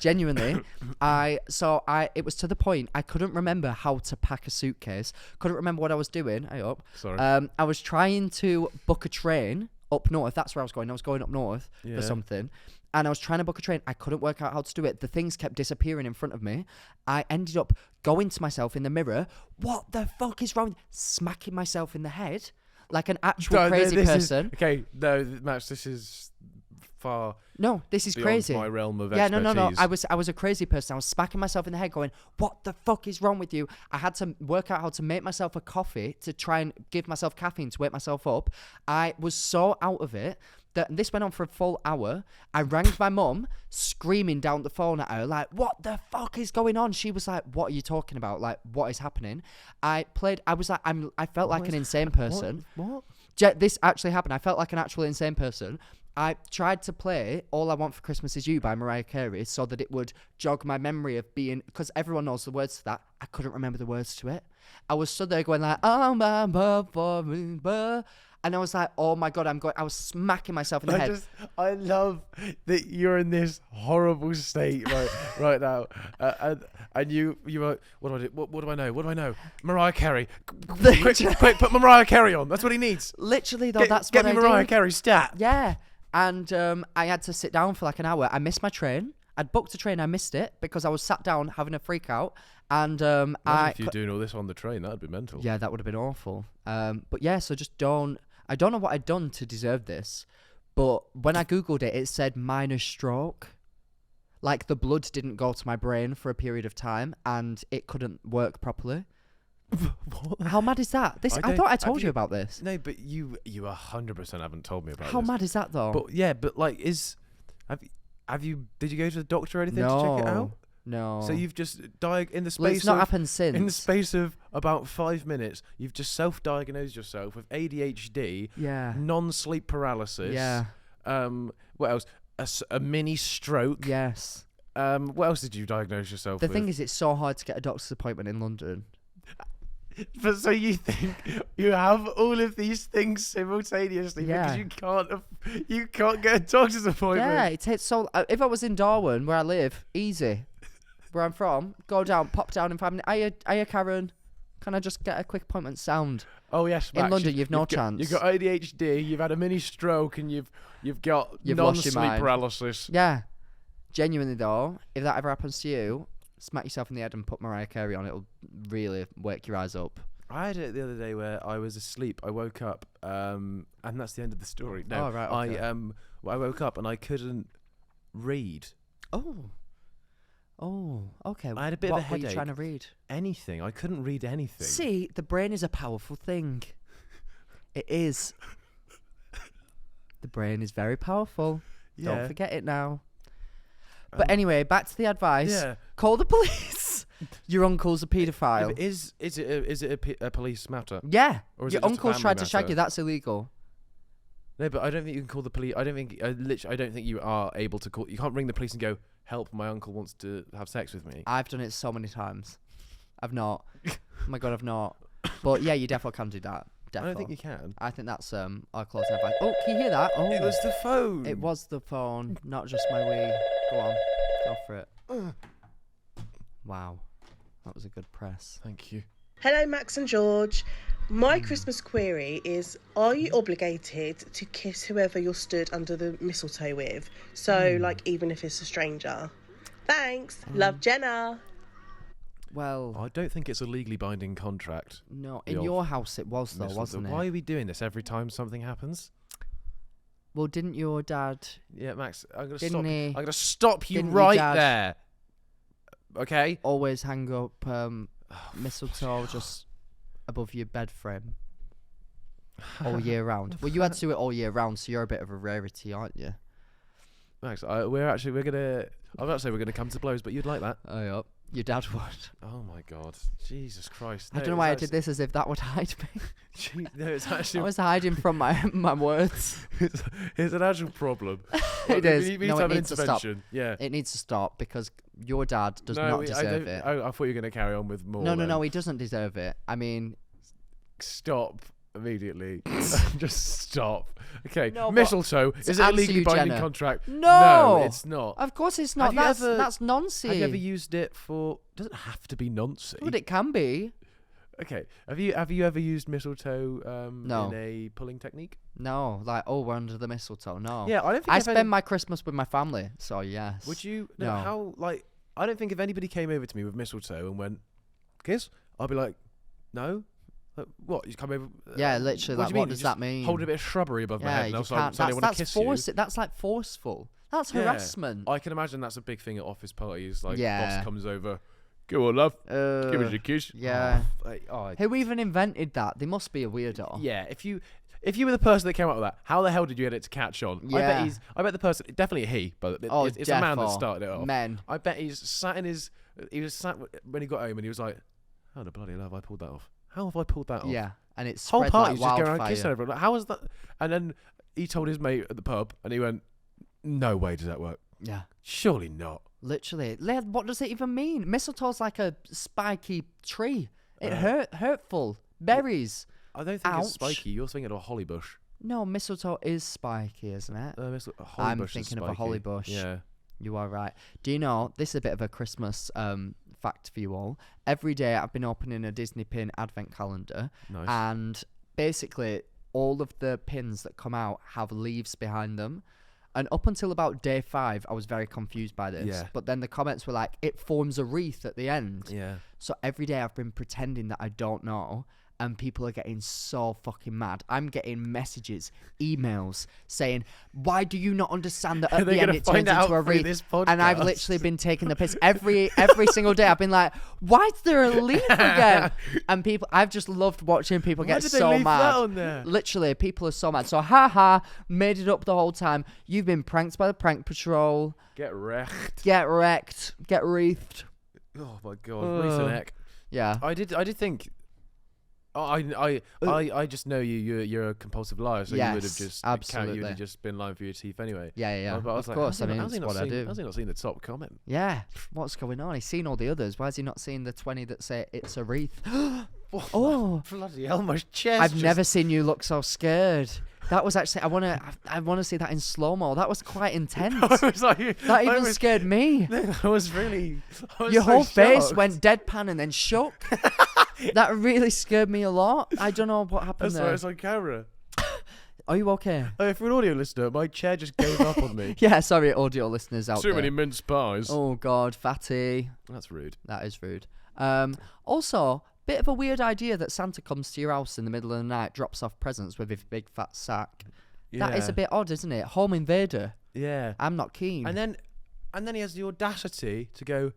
Genuinely, it was to the point I couldn't remember how to pack a suitcase. Couldn't remember what I was doing. I hope. Sorry. I was trying to book a train up north. That's where I was going. I was going up north Yeah. for something. And I was trying to book a train. I couldn't work out how to do it. The things kept disappearing in front of me. I ended up going to myself in the mirror. What the fuck is wrong? Smacking myself in the head like an actual crazy person. Max, this is far. No, this is beyond cray my realm of Yeah, expertise. no. I was a crazy person. I was smacking myself in the head going, what the fuck is wrong with you? I had to work out how to make myself a coffee to try and give myself caffeine to wake myself up. I was so out of it that this went on for a full hour. I rang my mum, screaming down the phone at her, like, what the fuck is going on? She was like, what are you talking about? Like, what is happening? I felt like an insane person. What? This actually happened. I felt like an actual insane person. I tried to play All I Want for Christmas Is You by Mariah Carey so that it would jog my memory of being, because everyone knows the words to that. I couldn't remember the words to it. I was stood there going like, oh my, and I was like, oh my God, I was smacking myself in the head. I love that you're in this horrible state right now. And you were, what do I do? What do I know? What do I know? Mariah Carey. Quick, put Mariah Carey on. That's what he needs. Literally though, that's get what me I Mariah did. Carey stat. Yeah. And I had to sit down for like an hour. I missed my train. I'd booked a train. I missed it because I was sat down having a freak out. And If you're doing all this on the train, that'd be mental. Yeah, that would have been awful. But yeah, so I don't know what I'd done to deserve this, but when I Googled it, it said minor stroke. Like the blood didn't go to my brain for a period of time and it couldn't work properly. What? How mad is that? I thought I told you about this. No, but you 100% haven't told me about How this. mad is that though? But yeah, but like, did you go to the doctor or anything to check it out? No. So you've just in the Well, space it's not of happened since. in the space of about 5 minutes, you've just self-diagnosed yourself with ADHD, Yeah. non-sleep paralysis. Yeah. What else? A mini stroke. Yes. What else did you diagnose yourself The with? thing is, it's so hard to get a doctor's appointment in London. But so you think you have all of these things simultaneously Yeah. because you can't get a doctor's appointment. Yeah, it takes so. If I was in Darwin, where I live, easy. Where I'm from, go down, pop down in 5 minutes. Hiya, Karen. Can I just get a quick appointment? Sound. Oh yes, Max, In London, you've no chance. You've got ADHD. You've had a mini stroke, and you've got You've lost your non-sleep mind. paralysis. Yeah. Genuinely though, if that ever happens to you, smack yourself in the head and put Mariah Carey on. It'll really wake your eyes up. I had it the other day where I was asleep. I woke up, and that's the end of the story. No, Oh, right, okay. I woke up and I couldn't read Oh, okay. I had a bit what of a were you headache. trying to read? anything. I couldn't read anything. See, the brain is a powerful thing. It is. The brain is very powerful. Yeah. Don't forget it now. But anyway, back to the advice. Yeah. Call the police. Your uncle's a paedophile. But is it a police matter? Yeah. Or is Your it just a uncle's family tried to shag matter? you. That's illegal. No, but I don't think you can call the police. I don't think you are able to call. You can't ring the police and go, "Help! My uncle wants to have sex with me." I've done it so many times. I've not. Oh my God, I've not. But yeah, you definitely can do that. I Defo. don't think you can. I think that's our closing advice. Oh, can you hear that? Oh, It was the phone. It was the phone, not just my wee. Go on, go for it. Wow, that was a good press. Thank you. Hello, Max and George. My Christmas query is, are you obligated to kiss whoever you're stood under the mistletoe with? So, like, even if it's a stranger? Thanks. Love, Jenna. Well, I don't think it's a legally binding contract. no, The in old your house it was though, Mistletoe. wasn't it? Why are we doing this every time something happens? Well, didn't your dad? Yeah, Max, I'm gonna Didn't stop. he- I'm gonna stop you didn't your right dad- there. Okay. Always hang up mistletoe just above your bed frame all year round. Well, you had to do it all year round, so you're a bit of a rarity, aren't you? Max, we're gonna. I'm not saying we're gonna come to blows, but you'd like that. Oh, yep. Your dad would. Oh my God, Jesus Christ! I don't know why I did this as if that would hide me. No, it's I actually was hiding from my words. it's an actual problem. It is. We need No, to it have an needs to stop. intervention. Yeah. It needs to stop because your dad does No, not I deserve don't- it. I thought you were gonna carry on with more. No, he doesn't deserve it. I mean, Stop immediately. Just stop. Okay. No, but Mistletoe. to Is it a answer legally you, binding Jenna. contract? No! it's not. of course it's not. Have you That's nonsense. Have you ever used it for? Does it have to be noncy? But it can be. Okay. Have you ever used mistletoe No. in a pulling technique? No, like, oh, we're under the mistletoe. No. Yeah, I don't think I if spend any- my Christmas with my family, so yes. Would you? No. How like? I don't think if anybody came over to me with mistletoe and went, "Kiss," I'd be like, "No." Like, what? You come over? Yeah, literally. What Like, do you mean? what You does just that mean? Hold a bit of shrubbery above my Yeah, head, and you I'll can't. suddenly want to That's kiss you. That's like forceful. That's Yeah. harassment. I can imagine that's a big thing at office parties. Like, Yeah. boss comes over, go on, love, give us a kiss. yeah. Oh, Who even invented that? They must be a weirdo. yeah. If you were the person that came up with that, how the hell did you get it to catch on? Yeah. I bet the person, definitely a he, but Oh, it's a man that defo. started it off. Men. I bet he was sat when he got home and he was like, "How the bloody hell have I pulled that off? How have I pulled that off?" Yeah. And it's Whole spread party's like just going wildfire. around kissing everyone. Like, how is that? And then he told his mate at the pub, and he went, "No way does that work. Yeah. Surely not." Literally. What does it even mean? Mistletoe's like a spiky tree. It hurtful. Berries. I don't think Ouch. it's spiky. You're thinking of a holly bush. No, mistletoe is spiky, isn't it? A holly I'm bush is thinking of a holly spiky. bush. Yeah. You are right. Do you know, this is a bit of a Christmas fact for you all. Every day I've been opening a Disney pin advent calendar, Nice. and basically all of the pins that come out have leaves behind them. And up until about day 5, I was very confused by this. Yeah. But then the comments were like, it forms a wreath at the end. Yeah. So every day I've been pretending that I don't know. and people are getting so fucking mad. I'm getting messages, emails saying, "Why do you not understand that at the end it turns into a wreath?" And I've literally been taking the piss every single day. I've been like, "Why is there a leaf again?" And people, I've just loved watching people get so mad. That on there? Literally, people are so mad. So haha, made it up the whole time. You've been pranked by the prank patrol. Get wrecked. Get wrecked. Get wreathed. Oh my god, wreath and heck. Yeah. I did think. I just know you're a compulsive liar, so you would have just absolutely. You would have just been lying for your teeth anyway. Yeah. But I was of course, I mean, how's he it's what I do. How's he not seen the top comment? Yeah, what's going on? He's seen all the others. Why has he not seen the 20 that say it's a wreath? Oh, bloody hell, my chest! I've never seen you look so scared. That was actually, I wanna see that in slow mo. That was quite intense. That even scared me. I was your whole face went deadpan and then shook. That really scared me a lot. I don't know what happened there. That's why it's on camera. Are you okay? For an audio listener, my chair just gave up on me. Yeah, sorry, audio listeners out there. Too many mince pies. Oh God, fatty. That's rude. That is rude. Also, bit of a weird idea that Santa comes to your house in the middle of the night, drops off presents with his big fat sack. Yeah. That is a bit odd, isn't it? Home invader. Yeah. I'm not keen. And then he has the audacity to go,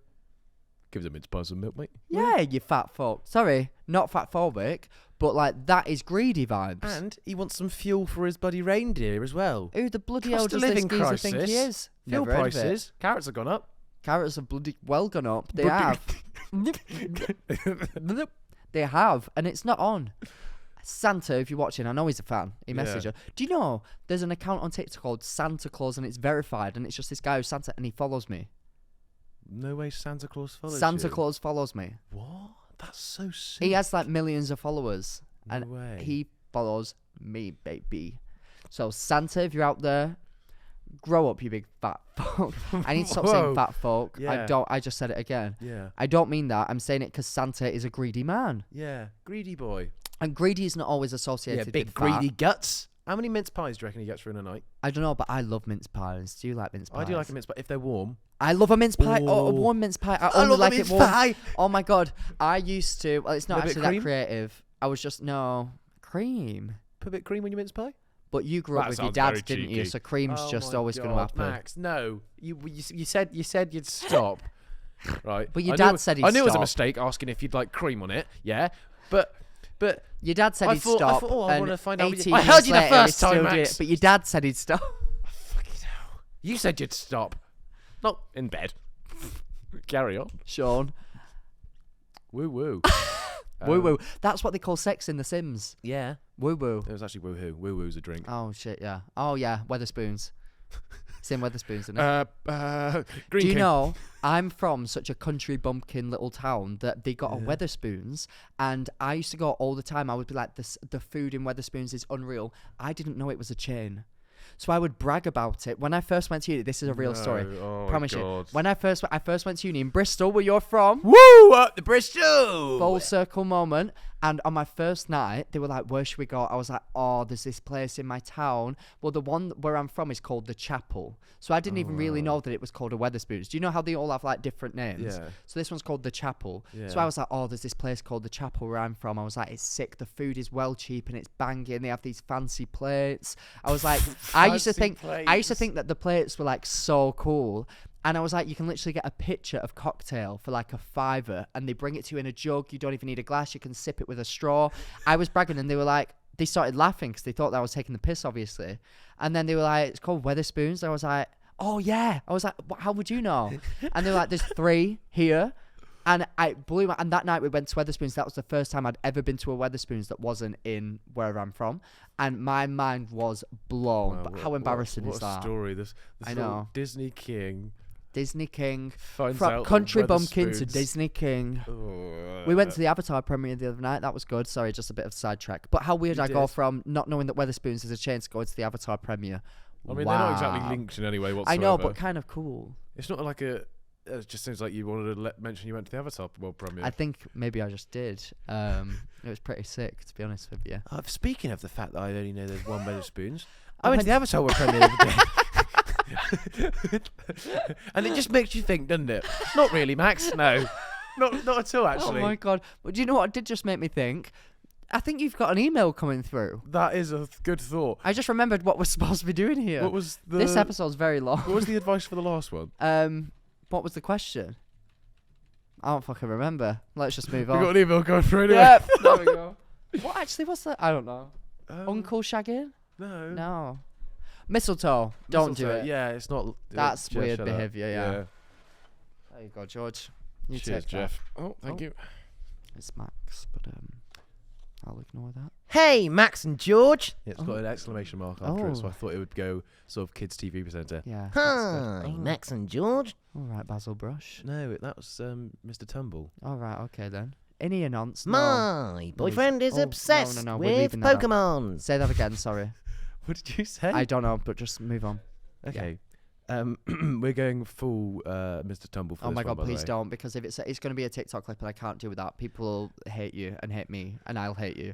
"Give us a mince pie some milk, mate." Yeah, you fat fuck. Sorry, not fat phobic, but like that is greedy vibes. And he wants some fuel for his bloody reindeer as well. Who the bloody hell does this geezer think he is? Fuel prices. Carrots have gone up. Carrots have bloody well gone up. They have. They have, and it's not on. Santa, if you're watching, I know he's a fan. He messaged her. Do you know there's an account on TikTok called Santa Claus, and it's verified, and it's just this guy who's Santa, and he follows me. No way Santa Claus follows you. Santa Claus follows me. What? That's so sick. He has like millions of followers, and way. He follows me, baby. So Santa, if you're out there, grow up, you big fat fuck. I need to stop saying fat fuck. Yeah. I just said it again. Yeah. I don't mean that. I'm saying it because Santa is a greedy man. Yeah. Greedy boy. And greedy is not always associated big with greedy fat. guts. How many mince pies do you reckon he gets for in a night? I don't know, but I love mince pies. Do you like mince pies? I do like a mince pie if they're warm. I love a mince pie. Oh, a warm mince pie. I only love like a mince it warm. pie. Oh my god. I used to. Well, it's not A bit actually that cream? creative. I was just cream. Put a bit of cream on your mince pie. But you grew up That with your sounds dad, very didn't you? cheeky. So cream's just always going to happen. Max, no. You said you'd stop. Right. But your dad said he'd I knew it was a stop. mistake asking if you'd like cream on it. Yeah. But Your dad said he'd stop. I thought, I and want to find out. 18 I heard years you the later, first he still time, did Max. it, but your dad said he'd stop. Fucking hell. You said you'd stop. Not in bed. Carry on. Sean. Woo woo. Woo woo. That's what they call sex in The Sims. Yeah. Woo woo. It was actually woo hoo. Woo woo's a drink. Oh shit, yeah. Oh yeah, Weatherspoons. It's in Weatherspoons, isn't it? Green Do you King. know, I'm from such a country bumpkin little town that they got a Weatherspoons, and I used to go all the time. I would be like, the food in Weatherspoons is unreal. I didn't know it was a chain. So I would brag about it. When I first went to uni, this is a real story. Oh Promise my you. God. When I first went to uni in Bristol, where you're from. Woo! Up the Bristol! Full circle moment. And on my first night, they were like, where should we go? I was like, oh, there's this place in my town. Well, the one where I'm from is called The Chapel. So I didn't even really know that it was called a Weatherspoons. Do you know how they all have like different names? Yeah. So this one's called The Chapel. Yeah. So I was like, oh, there's this place called The Chapel where I'm from. I was like, it's sick. The food is well cheap and it's banging. They have these fancy plates. I was like, I used to think that the plates were like so cool. And I was like, you can literally get a pitcher of cocktail for like $5, and they bring it to you in a jug. You don't even need a glass. You can sip it with a straw. I was bragging, and they were like, they started laughing because they thought that I was taking the piss, obviously. And then they were like, it's called Weatherspoons. I was like, oh yeah. I was like, how would you know? And they were like, there's 3 here. And I blew my, and that night we went to Weatherspoons. That was the first time I'd ever been to a Weatherspoons that wasn't in where I'm from. And my mind was blown. Wow, but how embarrassing what is a that? story. This I little know. Disney King From out country the bumpkin to Weatherspoons. Disney King. We went to the Avatar premiere the other night. That was good. Sorry, just a bit of sidetrack. But how weird You I go did. from not knowing that Weatherspoons is a chain to going to the Avatar premiere. I mean, they're not exactly linked in any way whatsoever. I know, but kind of cool. It's not like a... It just seems like you wanted to mention you went to the Avatar World Premiere. I think maybe I just did. It was pretty sick, to be honest with you. Speaking of the fact that I only know there's one Weatherspoons, I went to the Avatar World Premiere the other day. And it just makes you think, doesn't it? Not really, Max. No. Not at all, actually. Oh my god. But do you know what did just make me think? I think you've got an email coming through. That is a good thought. I just remembered what we're supposed to be doing here. What was the... This episode's very long. What was the advice for the last one? What was the question? I don't fucking remember. Let's just move We on. got an email going through anyway. Yep, there we go. What actually was that? I don't know. Uncle shagging? No. No. Mistletoe. Don't do Mistletoe, it. Yeah, it's not... That's Jeff, weird shut up. behaviour, yeah. There you go, George. You Cheers, take Jeff. that. Oh, thank you. It's Max, but I'll ignore that. Hey, Max and George. It's got an exclamation mark after it, so Oh. I thought it would go sort of kids' TV presenter. Yeah. Hi, Max and George. All right, Basil Brush. No, that was Mr. Tumble. All right, okay then. Any nonce? No. My boyfriend is Oh, no, obsessed no, we're with leaving that out. Pokemon. Say that again. Sorry. What did you say? I don't know, but just move on. Okay. We're going full Mr. Tumble for Oh this my one, god, by the please way. don't, because if it's going to be a TikTok clip and I can't deal with that, people will hate you and hate me, and I'll hate you.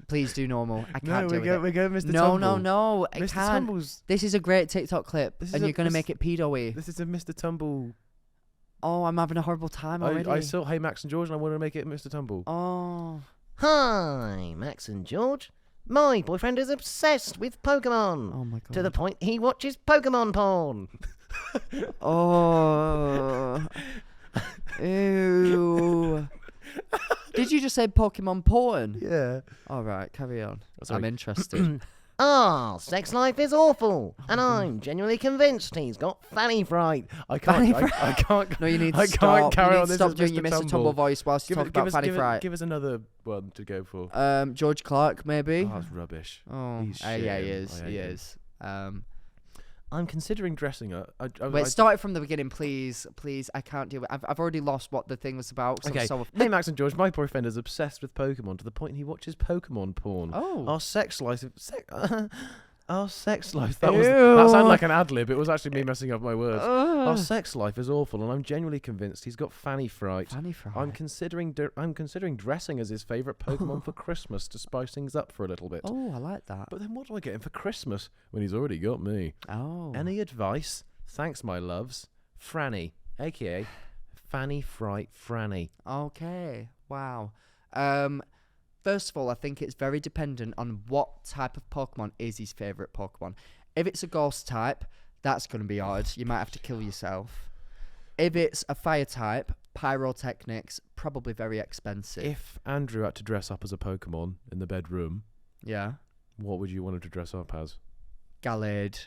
Please do normal. I can't deal with it. We're going Mr. No, Tumble. no, I Mr. can't. Tumble's... This is a great TikTok clip, This is and a- you're going to this- make it pedo-y. This is a Mr. Tumble. Oh, I'm having a horrible time already. I saw Hey Max and George and I want to make it Mr. Tumble. Oh. Hi, Max and George. My boyfriend is obsessed with Pokemon. Oh my god. To the point he watches Pokemon porn. Oh. Ew. Did you just say Pokemon porn? Yeah. All right, carry on. Sorry. I'm interested. Our sex life is awful, and I'm genuinely convinced he's got fanny fright. I can't. Fanny I can't. No, you need to I stop. can't carry you need on. to This stop is doing Mr. your Mr. Tumble. Tumble voice whilst you talk about fanny fright. Give us another one to go for. George Clarke, maybe. Oh, that's rubbish. Oh, He's yeah, he shit. is. I hate He him. is. I'm considering dressing up. Wait, start it from the beginning, please. Please, I can't do it. I've already lost what the thing was about. So Okay. So Hey Max and George, my boyfriend is obsessed with Pokemon to the point he watches Pokemon porn. Oh. Our sex life. Our sex life. Ew. That sounded like an ad lib. It was actually me messing up my words. Our sex life is awful, and I'm genuinely convinced he's got fanny fright. Fanny fright. I'm considering dressing as his favourite Pokemon for Christmas to spice things up for a little bit. Oh, I like that. But then what do I get him for Christmas when he's already got me? Oh. Any advice? Thanks, my loves. Franny, a.k.a. Fanny Fright Franny. Okay. Wow. First of all, I think it's very dependent on what type of Pokemon is his favourite Pokemon. If it's a ghost type, that's going to be odd. You might have to kill yourself. If it's a fire type, pyrotechnics, probably very expensive. If Andrew had to dress up as a Pokemon in the bedroom, Yeah. what would you want him to dress up as? Gallade.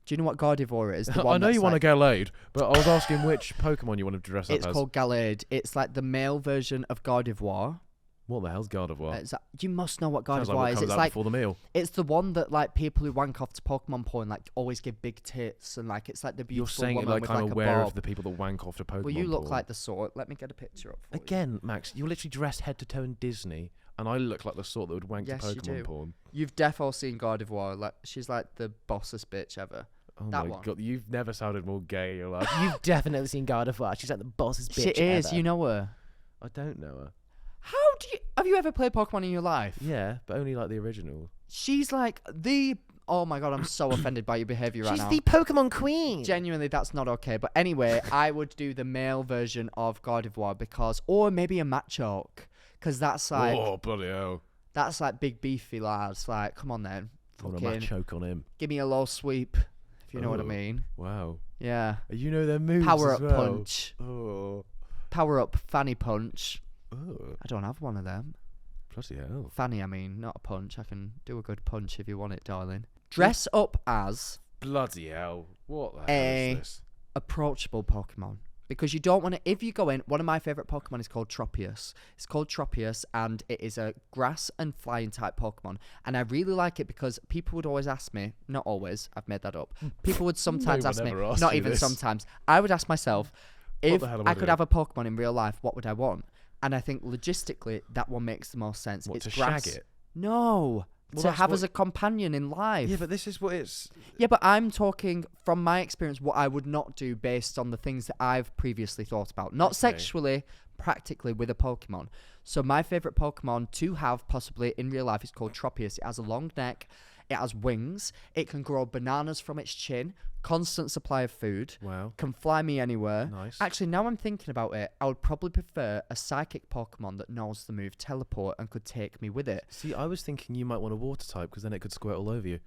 Do you know what Gardevoir is? The I one know that's you want to like, get laid, but I was asking which Pokemon you want him to dress up It's as. called Gallade. It's like the male version of Gardevoir. What the hell's Gardevoir? You must know what Sounds like Gardevoir what is. comes It's out like before the meal. it's the one that like people who wank off to Pokemon porn like always give big tits and like it's like the You're beautiful saying it woman like with I'm like aware a of bob. the people that wank off to Pokemon Well, you look porn. like the sort. Let me get a picture up for you. Again, Max, you're literally dressed head to toe in Disney, and I look like the sort that would wank Yes, to you Pokemon do. porn. You've defo seen Gardevoir. Like she's like the bossest bitch ever. Oh That my one. god, you've never sounded more gay in your life. You've definitely seen Gardevoir. She's like the bossest bitch She is. ever. You know her. I don't know her. How do you? Have you ever played Pokemon in your life? Yeah, but only like the original. She's like the. Oh my god, I'm so offended by your behavior right She's now. the Pokemon queen. Genuinely, that's not okay. But anyway, I would do the male version of Gardevoir because, or maybe a Machoke, because that's like oh, bloody hell. that's like big beefy lads. Like, come on then, I want to fucking choke on him. give me a low sweep, if you know what I Oh. mean. Wow. Yeah, You know their moves power as up well. punch, Oh. power up fanny punch. Oh. I don't have one of them. Bloody hell. Fanny, I mean, not a punch. I can do a good punch if you want it, darling. Dress up as Bloody hell. What the hell A- is this? approachable Pokemon. Because you don't want to, if you go in, one of my favourite Pokemon is called Tropius. It's called Tropius and it is a grass and flying type Pokemon. And I really like it because people would always ask me, not always, I've made that up. People would sometimes No one ask me, ever asked not you even this. sometimes. I would ask myself, if the hell am I I could doing? have a Pokemon in real life, what would I want? And I think logistically, that one makes the most sense. What, it's to grass. shag it? No. Well, to that's have what- as a companion in life. Yeah, but this is what it's... Yeah, but I'm talking from my experience what I would not do based on the things that I've previously thought about. Not Okay. sexually, practically with a Pokemon. So my favourite Pokemon to have possibly in real life is called Tropius. It has a long neck. It has wings. It can grow bananas from its chin. Constant supply of food. Wow. Can fly me anywhere. Nice. Actually, now I'm thinking about it, I would probably prefer a psychic Pokemon that knows the move teleport and could take me with it. See, I was thinking you might want a water type because then it could squirt all over you.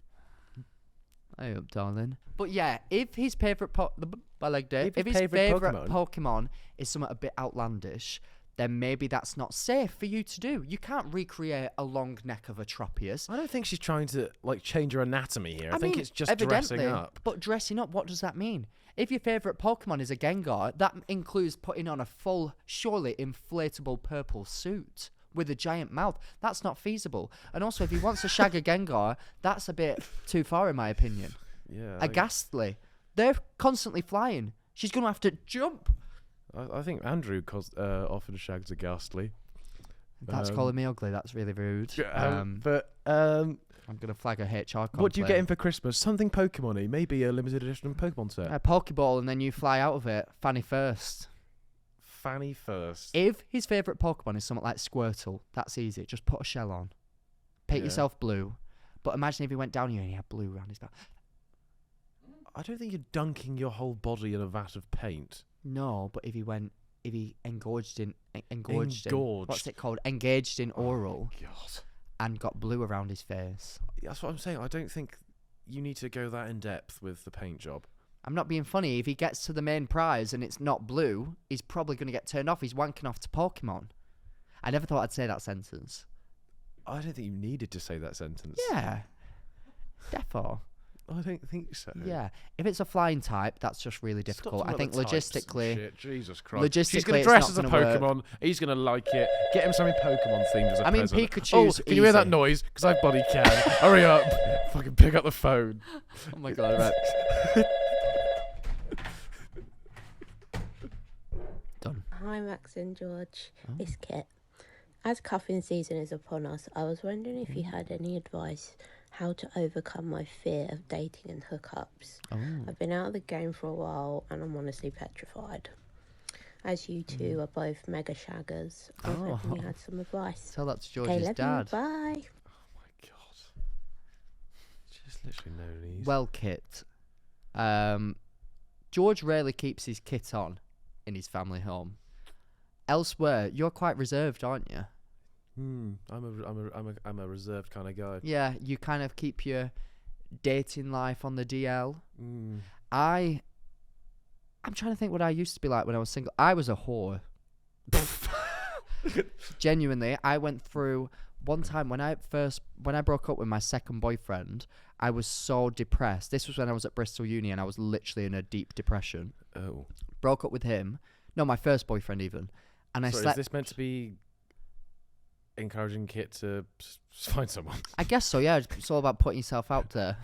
Hey up, darling. But yeah, if his favourite Balegde, If if his his favourite favourite Pokemon is something a bit outlandish, then maybe that's not safe for you to do. You can't recreate a long neck of a Tropius. I don't think she's trying to like change her anatomy here. I think mean, it's just dressing evidently, up. But dressing up, what does that mean? If your favourite Pokemon is a Gengar, that includes putting on a full, surely inflatable purple suit with a giant mouth. That's not feasible. And also, if he wants to shag a Gengar, that's a bit too far, in my opinion. Yeah. A Ghastly. They're constantly flying. She's going to have to jump. I think Andrew often shags a Ghastly. That's calling me ugly. That's really rude. I'm I'm going to flag a HR complaint. what do you get him for Christmas? Something Pokemon-y. Maybe a limited edition Pokemon set. A Pokeball, and then you fly out of it. Fanny first. Fanny first. If his favourite Pokemon is something like Squirtle, that's easy. Just put a shell on. Paint Yeah. yourself blue. But imagine if he went down here and he had blue around his mouth. I don't think you're dunking your whole body in a vat of paint. No, but if he engaged in, Engorged. what's it called? Engaged in oral God. and got blue around his face. That's what I'm saying. I don't think you need to go that in depth with the paint job. I'm not being funny. If he gets to the main prize and it's not blue, he's probably going to get turned off. He's wanking off to Pokemon. I never thought I'd say that sentence. I don't think you needed to say that sentence. Yeah. Defo. I don't think so. Yeah. If it's a flying type, that's just really difficult. I think logistically... Shit, Jesus Christ. She's Logistically, going to it's dress not as a gonna Pokemon. work. He's going to like it. Get him something Pokemon themed as a I mean, present. Pikachu's Oh, can you hear that easy. noise? Because I bloody can. Hurry up. Fucking pick up the phone. Oh my god, right. Done. Hi Max and George, it's Kit. As cuffing season is upon us, I was wondering if you had any advice how to overcome my fear of dating and hookups. I've been out of the game for a while and I'm honestly petrified. As you two are both mega shaggers, I was hoping you had some advice. Tell that to Okay, George's love dad. you, bye. God. Just literally no knees. Well, Kit. George rarely keeps his kit on in his family home. Elsewhere, you're quite reserved, aren't you? I'm a reserved kind of guy. Yeah, you kind of keep your dating life on the DL. Mm. I'm trying to think what I used to be like when I was single. I was a whore. Genuinely, I went through one time when I broke up with my second boyfriend. I was so depressed. This was when I was at Bristol Uni and I was literally in a deep depression. Oh. Broke up with him. No, my first boyfriend even. And I Sorry, slept. is this meant to be encouraging Kit to find someone? I guess so. Yeah, it's all about putting yourself out there.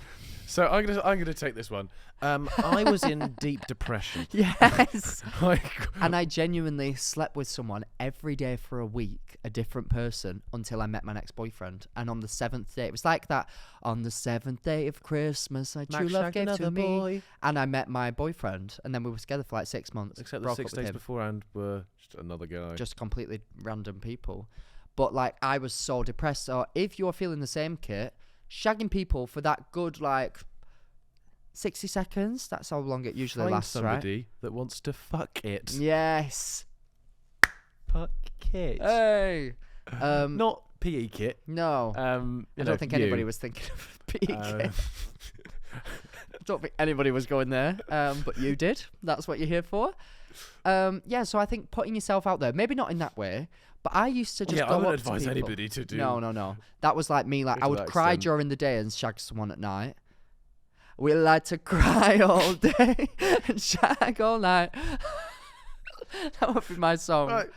So I'm gonna take this one. I was in deep depression. Yes. Like, And I genuinely slept with someone every day for a week, a different person, until I met my next boyfriend. And on the 7th day, it was like that. On the 7th day of Christmas, my true love gave to me. boy. And I met my boyfriend, and then we were together for like 6 months. Except the broke 6 up with days him. beforehand were just another guy. Just completely random people. But like, I was so depressed. So if you're feeling the same, Kit, shagging people for that good, like, 60 seconds, that's how long it usually Find lasts, somebody that wants to fuck it. right? Yes. Fuck Kit. Hey. Not PE Kit. No. I don't think anybody was thinking of PK. I don't think anybody was going there, but you did. That's what you're here for. Yeah, so I think putting yourself out there, maybe not in that way, but I used to just I go wouldn't up to advise people. anybody to do. No. That was like me. Like, Go I to would that cry extent. during the day and shag someone at night. We like to cry all day and shag all night. That would be my song. Right.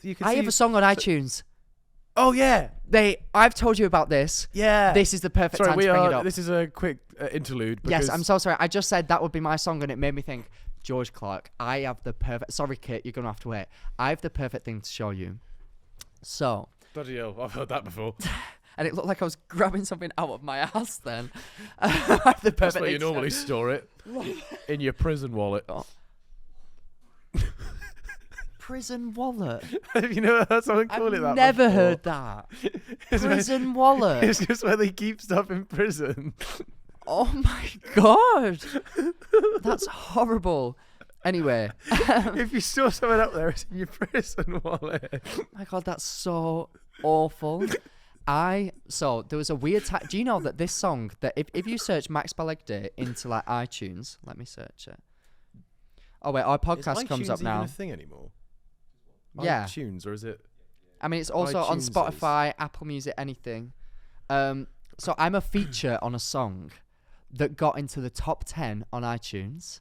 You can I have a song on iTunes. Oh yeah, I've told you about this. yeah. This is the perfect Sorry, time to bring it up. This is a quick interlude. Yes, because I'm so sorry. I just said that would be my song, and it made me think, George Clarke, I have the perfect... Sorry, Kit, you're going to have to wait. I have the perfect thing to show you. So... Bloody hell, I've heard that before. And it looked like I was grabbing something out of my ass then. I have the perfect That's where thing you to show normally store it. In your prison wallet. Oh. Prison wallet. Have you never heard someone call it that? Never before? heard that. Prison wallet. It's just where they keep stuff in prison. Oh my god, that's horrible. Anyway, If you saw someone up there, it's in your prison wallet. my god, that's so awful. So there was a weird do you know that this song, that if you search Max Balegde into like iTunes, let me search it. Oh wait, our podcast Is comes up iTunes now. even a thing anymore? Yeah. iTunes, or is it? I mean, it's also on iTunes Spotify, Apple Music, anything. So I'm a feature on a song that got into the top 10 on iTunes.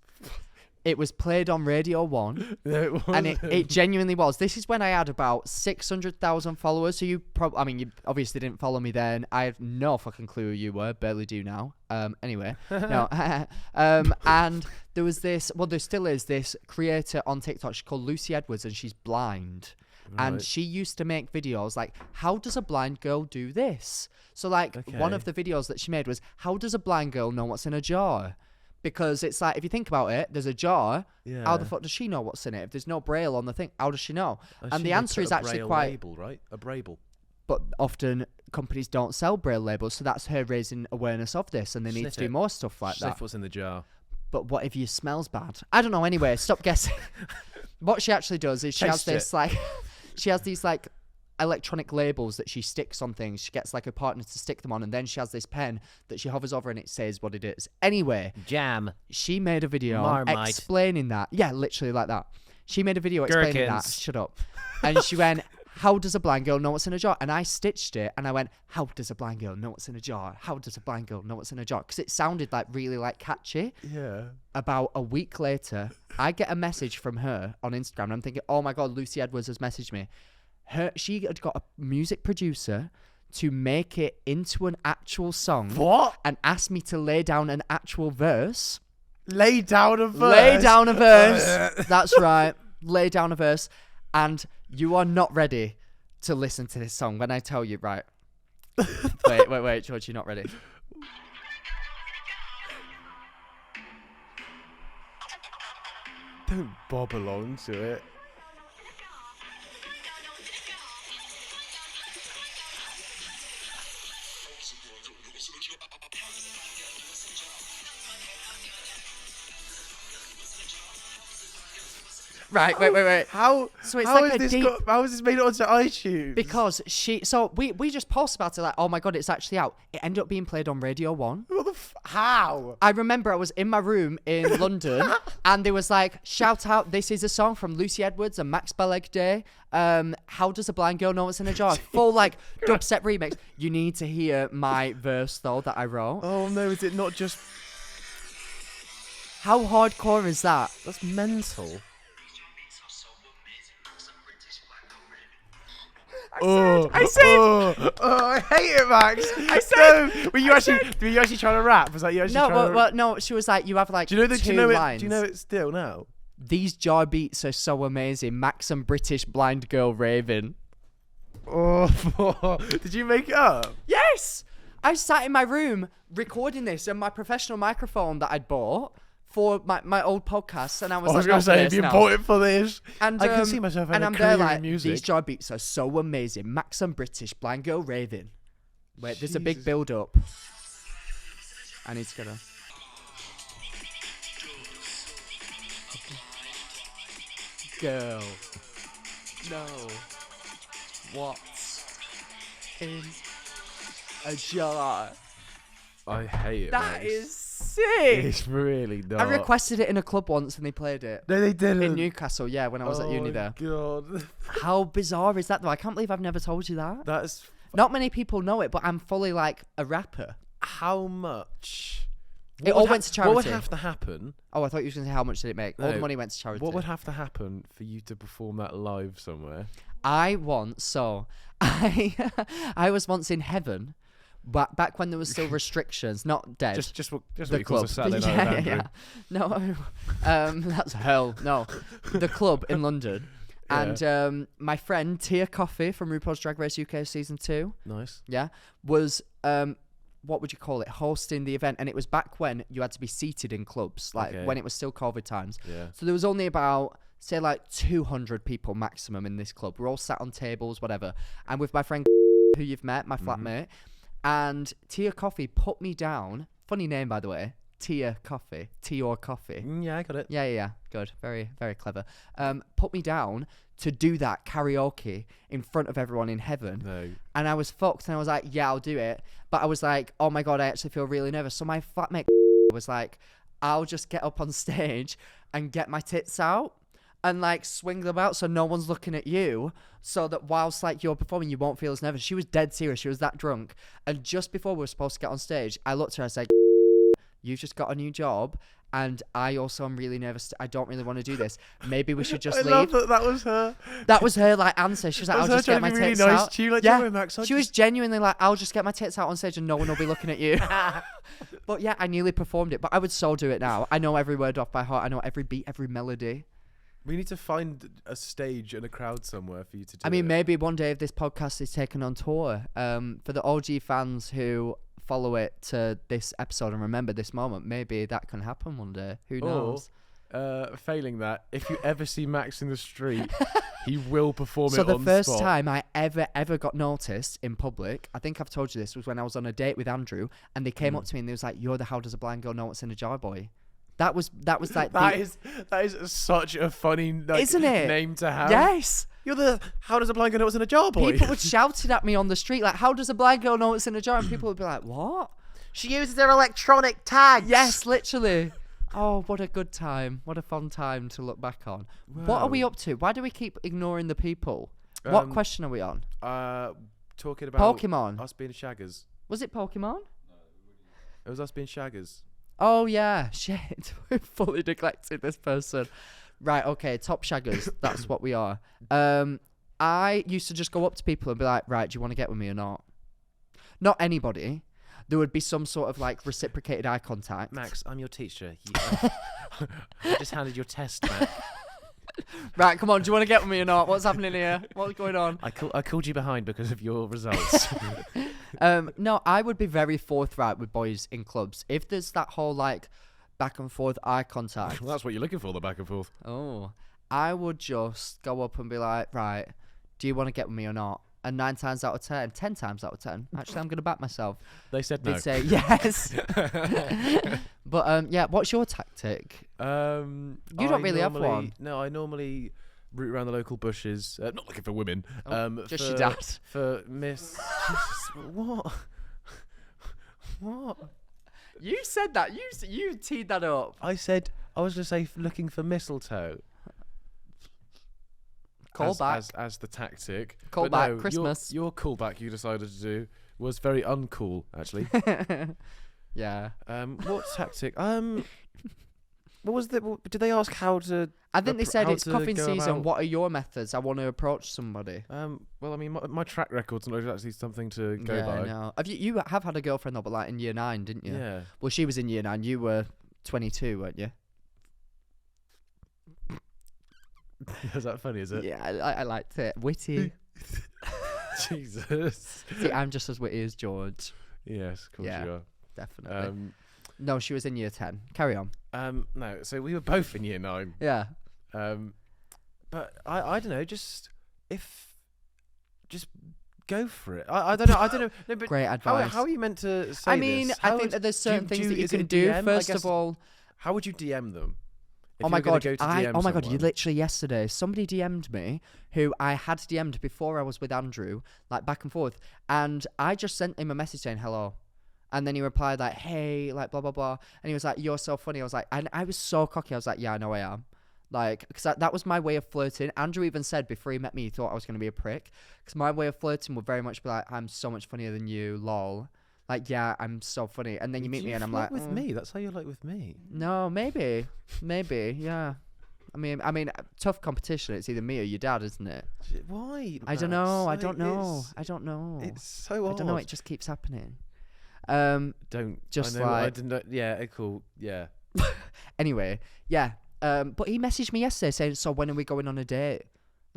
It was played on Radio 1. No, it wasn't. And it genuinely was. This is when I had about 600,000 followers. So you you obviously didn't follow me then. I have no fucking clue who you were. Barely do now. Anyway, no. And there was this, well, there still is this creator on TikTok. She's called Lucy Edwards, and she's blind. And Right. she used to make videos like, how does a blind girl do this? So like one of the videos that she made was, how does a blind girl know what's in a jar? Because it's like, if you think about it, there's a jar. Yeah. How the fuck does she know what's in it? If there's no braille on the thing, how does she know? And Assume the they answer put is a actually braille quite... label, right? A braille. But often companies don't sell braille labels, so that's her raising awareness of this, and they need Sniff to do it. more stuff like Sniff that. what's in the jar. But what if your smell's bad? I don't know. Anyway, stop guessing. What she actually does is she has Taste it. this like... She has these like electronic labels that she sticks on things. She gets like a partner to stick them on, and then she has this pen that she hovers over and it says what it is. Anyway, Jam. she made a video Marmite. explaining that. Yeah, literally like that. She made a video explaining that. Gherkins. Shut up. And she went, how does a blind girl know what's in a jar? And I stitched it and I went, how does a blind girl know what's in a jar? How does a blind girl know what's in a jar? Because it sounded like really like catchy. Yeah. About a week later, I get a message from her on Instagram. And I'm thinking, oh my God, Lucy Edwards has messaged me. She had got a music producer to make it into an actual song. What? And asked me to lay down an actual verse. Lay down a verse. Lay down a verse. That's right. Lay down a verse. And you are not ready to listen to this song when I tell you, right? Wait, George, you're not ready. Don't bob along to it. Right, wait. How? So it's how like has a this deep... how has this made it onto iTunes? Because we just posted about it like, oh my God, it's actually out. It ended up being played on Radio 1. What the how? I remember I was in my room in London and there was like, shout out, this is a song from Lucy Edwards and Max Balegde. How does a blind girl know what's in a jar? Full like dubstep remix. You need to hear my verse though that I wrote. Oh no, is it not just... How hardcore is that? That's mental. I hate it, Max. I said. No. Were you actually trying to rap? Was that you actually No, trying to... well, no. She was like, you have like Do you know that? two Do you know lines. it? Do you know it still now? These jar beats are so amazing. Max and British blind girl raving. Oh, did you make it up? Yes, I sat in my room recording this on my professional microphone that I'd bought for my old podcast, and I was I was like, going to say, this if you now. bought it for this, And I can see myself and having I'm a there career like, in music. these jar beats are so amazing. Max and British blind girl raving. Wait, there's a big Jesus. build up. I need to get a. Girl, no, what's in a jar? I hate it. That Max. is sick. It's really not. I requested it in a club once and they played it. No, they didn't. In Newcastle, yeah, when I was at uni there. Oh my god. How bizarre is that though? I can't believe I've never told you that. That's Not many people know it, but I'm fully like a rapper. how much. It all went to charity. What would have to happen? Oh, I thought you were going to say how much did it make? All the No. money went to charity. What would have to happen for you to perform that live somewhere? I was once in heaven, but back when there was still restrictions, not dead. Just what the you call club. a Saturday night with Andrew. No, that's hell. No, the club in London. Yeah. And my friend Tia Coffey from RuPaul's Drag Race UK season 2, Nice. yeah, was what would you call it, hosting the event, and it was back when you had to be seated in clubs, like when it was still COVID times. Yeah. So there was only about, say, like 200 people maximum in this club. We're all sat on tables, whatever. And with my friend who you've met, my flatmate, and Tia Coffee put me down. Funny name, by the way. Tia Coffee. Tea or Coffee. Yeah, I got it. Yeah. Good. Very, very clever. Put me down to do that karaoke in front of everyone in heaven. No. And I was fucked, and I was like, yeah, I'll do it. But I was like, oh my God, I actually feel really nervous. So my flatmate was like, I'll just get up on stage and get my tits out and like swing them out so no one's looking at you, so that whilst like you're performing, you won't feel as nervous. She was dead serious. She was that drunk. And just before we were supposed to get on stage, I looked at her and I said, you've just got a new job, and I also am really nervous. I don't really want to do this. Maybe we should just leave. I love that was her. That was her like answer. She was like, I'll just get my tits out. To you, like, yeah. Max, She was genuinely like, I'll just get my tits out on stage and no one will be looking at you. But yeah, I nearly performed it, but I would so do it now. I know every word off by heart. I know every beat, every melody. We need to find a stage and a crowd somewhere for you to do I mean, it. maybe one day if this podcast is taken on tour, for the OG fans who follow it to this episode and remember this moment, maybe that can happen one day. Who knows? Failing that, if you ever see Max in the street, he will perform it on So the first spot. time I ever got noticed in public, I think I've told you this, was when I was on a date with Andrew, and they came up to me and they was like, you're the How Does a Blind Girl Know What's in a Jar boy. That was like that is such a funny isn't it? name to have. Yes. You're the How Does a Blind Girl Know What's in a Jar boy. People would shout it at me on the street, like, how does a blind girl know what's in a jar? And people would be like, what? She uses her electronic tags. Yes, literally. Oh, what a good time. What a fun time to look back on. What are we up to? Why do we keep ignoring the people? What question are we on? Talking about Pokemon. us being shaggers. Was it Pokemon? It was us being shaggers. Oh, yeah. Shit. We've fully neglected this person. Right, okay. Top shaggers. That's what we are. I used to just go up to people and be like, right, do you want to get with me or not? Not anybody. There would be some sort of like reciprocated eye contact. Max, I'm your teacher. I just handed your test back. Right, come on. Do you want to get with me or not? What's happening here? What's going on? I called you behind because of your results. No, I would be very forthright with boys in clubs. If there's that whole like back and forth eye contact. Well, that's what you're looking for, the back and forth. Oh, I would just go up and be like, right, do you want to get with me or not? And 9 times out of 10, 10 times out of 10, actually, I'm going to back myself. They said no. They'd say yes. But yeah, what's your tactic? You don't really have one. No, I normally root around the local bushes. Not looking for women. Just for, your dad. For Miss. What? What? You said that. You teed that up. I said I was going to say looking for mistletoe. Callback. As the tactic. Callback, no, Christmas. Your callback you decided to do was very uncool, actually. Yeah. What tactic? What was the? Did they ask how to? I think they said it's cuffing season. About? What are your methods? I want to approach somebody. Well, I mean, my track record's not actually something to go by. Yeah, no. You have had a girlfriend though, but like in year 9, didn't you? Yeah. Well, she was in year 9. You were 22, weren't you? Is that funny? Is it? Yeah, I liked it. Witty. Jesus. See, I'm just as witty as George. Yes, of course Yeah. you are. Definitely. No, she was in year 10. Carry on. No, so we were both in year 9. Yeah. But I don't know, just go for it. I don't know. No, but Great advice. How are you meant to say I mean, this? I think that there's certain things that you can do. First of all, how would you DM them? oh my god! Oh my god! You literally yesterday somebody DM'd me who I had DM'd before I was with Andrew, like back and forth, and I just sent him a message saying hello, and then he replied like, "Hey," like blah blah blah, and he was like, "You're so funny." I was like, and I was so cocky. I was like, "Yeah, I know I am." Like, because that was my way of flirting. Andrew even said before he met me, he thought I was going to be a prick. Because my way of flirting would very much be like, I'm so much funnier than you, lol. Like, yeah, I'm so funny. And then you meet me and I'm like, with me? That's how you're like with me. No, maybe, yeah. I mean, tough competition. It's either me or your dad, isn't it? Why? I don't know. I don't know. It's so odd. I don't know. It just keeps happening. Don't. Just I know, like. I didn't know, yeah. Cool. Yeah. Anyway, yeah. But he messaged me yesterday saying, "So when are we going on a date?"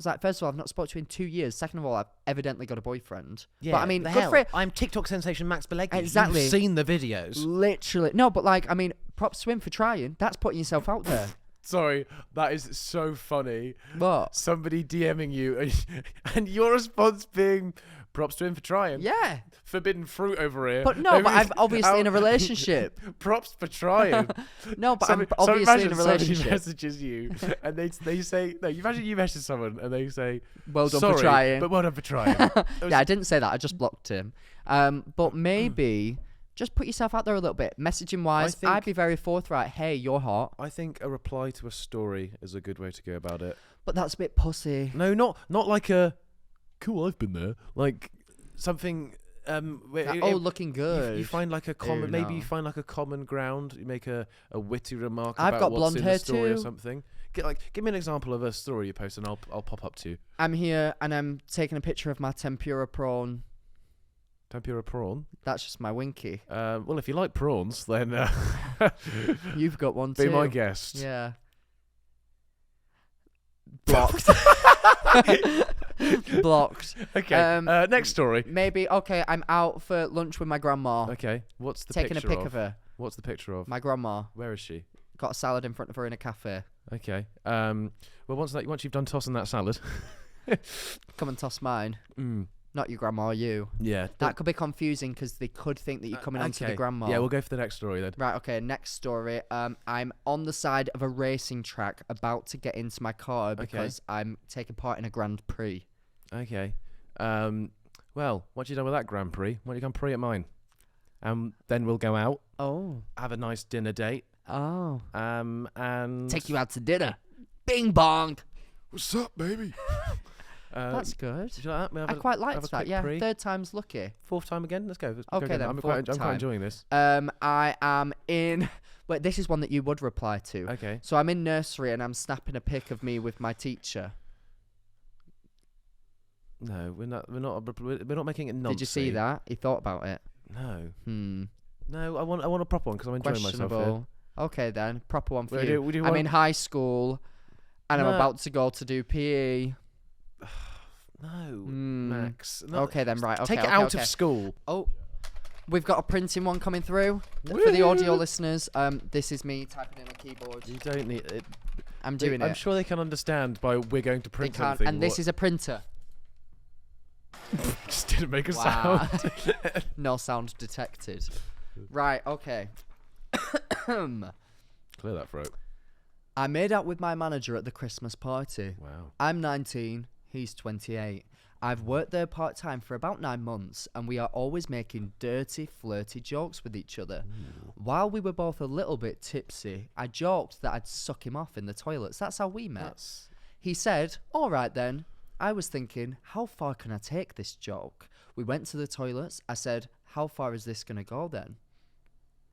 was like, first of all, I've not spoken to you in 2 years. Second of all, I've evidently got a boyfriend. Yeah, but I mean, the good hell? for it. I'm TikTok sensation Max Balegde. Exactly. You've seen the videos. Literally. No, but like, I mean, props to him for trying. That's putting yourself out there. Sorry, that is so funny. What? Somebody DMing you and your response being, props to him for trying. Yeah. Forbidden fruit over here. But no, but I'm obviously in a relationship. Props for trying. No, but Somebody- I'm obviously in a somebody relationship. messages you and they say, no, you imagine you message someone and they say, Well done sorry, for trying. but well done for trying. Yeah, I didn't say that. I just blocked him. But maybe just put yourself out there a little bit. Messaging wise, I'd be very forthright. Hey, you're hot. I think a reply to a story is a good way to go about it. But that's a bit pussy. No, not like a, cool, I've been there. Like something... looking good. You find like a common, Ew, maybe no. you find like a common ground. You make a witty remark I've about got what's blonde in hair the story or too. something. Give me an example of a story you post, and I'll pop up to you. I'm here and I'm taking a picture of my tempura prawn. Tempura prawn. That's just my winky. Well, if you like prawns, then You've got one too. be my guest. Yeah. Blocked. Blocked. Okay. Next story. Maybe, okay, I'm out for lunch with my grandma. Okay. What's the Taking a picture pic of her. What's the picture of? My grandma. Where is she? Got a salad in front of her in a cafe. Okay. Well, once you've done tossing that salad. Come and toss mine. Mm. Not your grandma, you. Yeah. That could be confusing because they could think that you're coming onto the grandma. Yeah, we'll go for the next story then. Right, okay, next story. I'm on the side of a racing track about to get into my car because I'm taking part in a Grand Prix. Okay. Well, once you're done with that Grand Prix, why don't you come Prix at mine? Then we'll go out, Oh. have a nice dinner date, Oh. and... Take you out to dinner. Bing bong. What's up, baby? That's good. Did you like that? We have I a- quite have a liked that, quick yeah. Prix? Third time's lucky. Fourth time again? Let's go. Okay, again. then, I'm fourth quite time. enjoying this. I am in... Wait, this is one that you would reply to. Okay. So I'm in nursery and I'm snapping a pic of me with my teacher. No, we're not making it nonsense. Did you see that? He thought about it. No. No, I want a proper one because I'm enjoying myself here. questionable. Okay then, proper one for Would you. you- would you I'm want- in high school, and I'm No. about to go to do PE. No, Max. No, Okay then, right. Okay, take it okay, out okay. of school. Oh, we've got a printing one coming through for the audio listeners. This is me typing in a keyboard. You don't need it. I'm doing I'm it. sure they can understand by we're going to They print can't, something. and this is a printer. just didn't make a Wow. sound. No sound detected. Right. Okay. Clear that throat. I made out with my manager at the Christmas party. Wow. I'm 19, he's 28. I've worked there part-time for about 9 months, and we are always making dirty, flirty jokes with each other. While we were both a little bit tipsy, I joked that I'd suck him off in the toilets. That's how we met. He said, all right then. I was thinking, how far can I take this joke? We went to the toilets. I said, how far is this going to go then?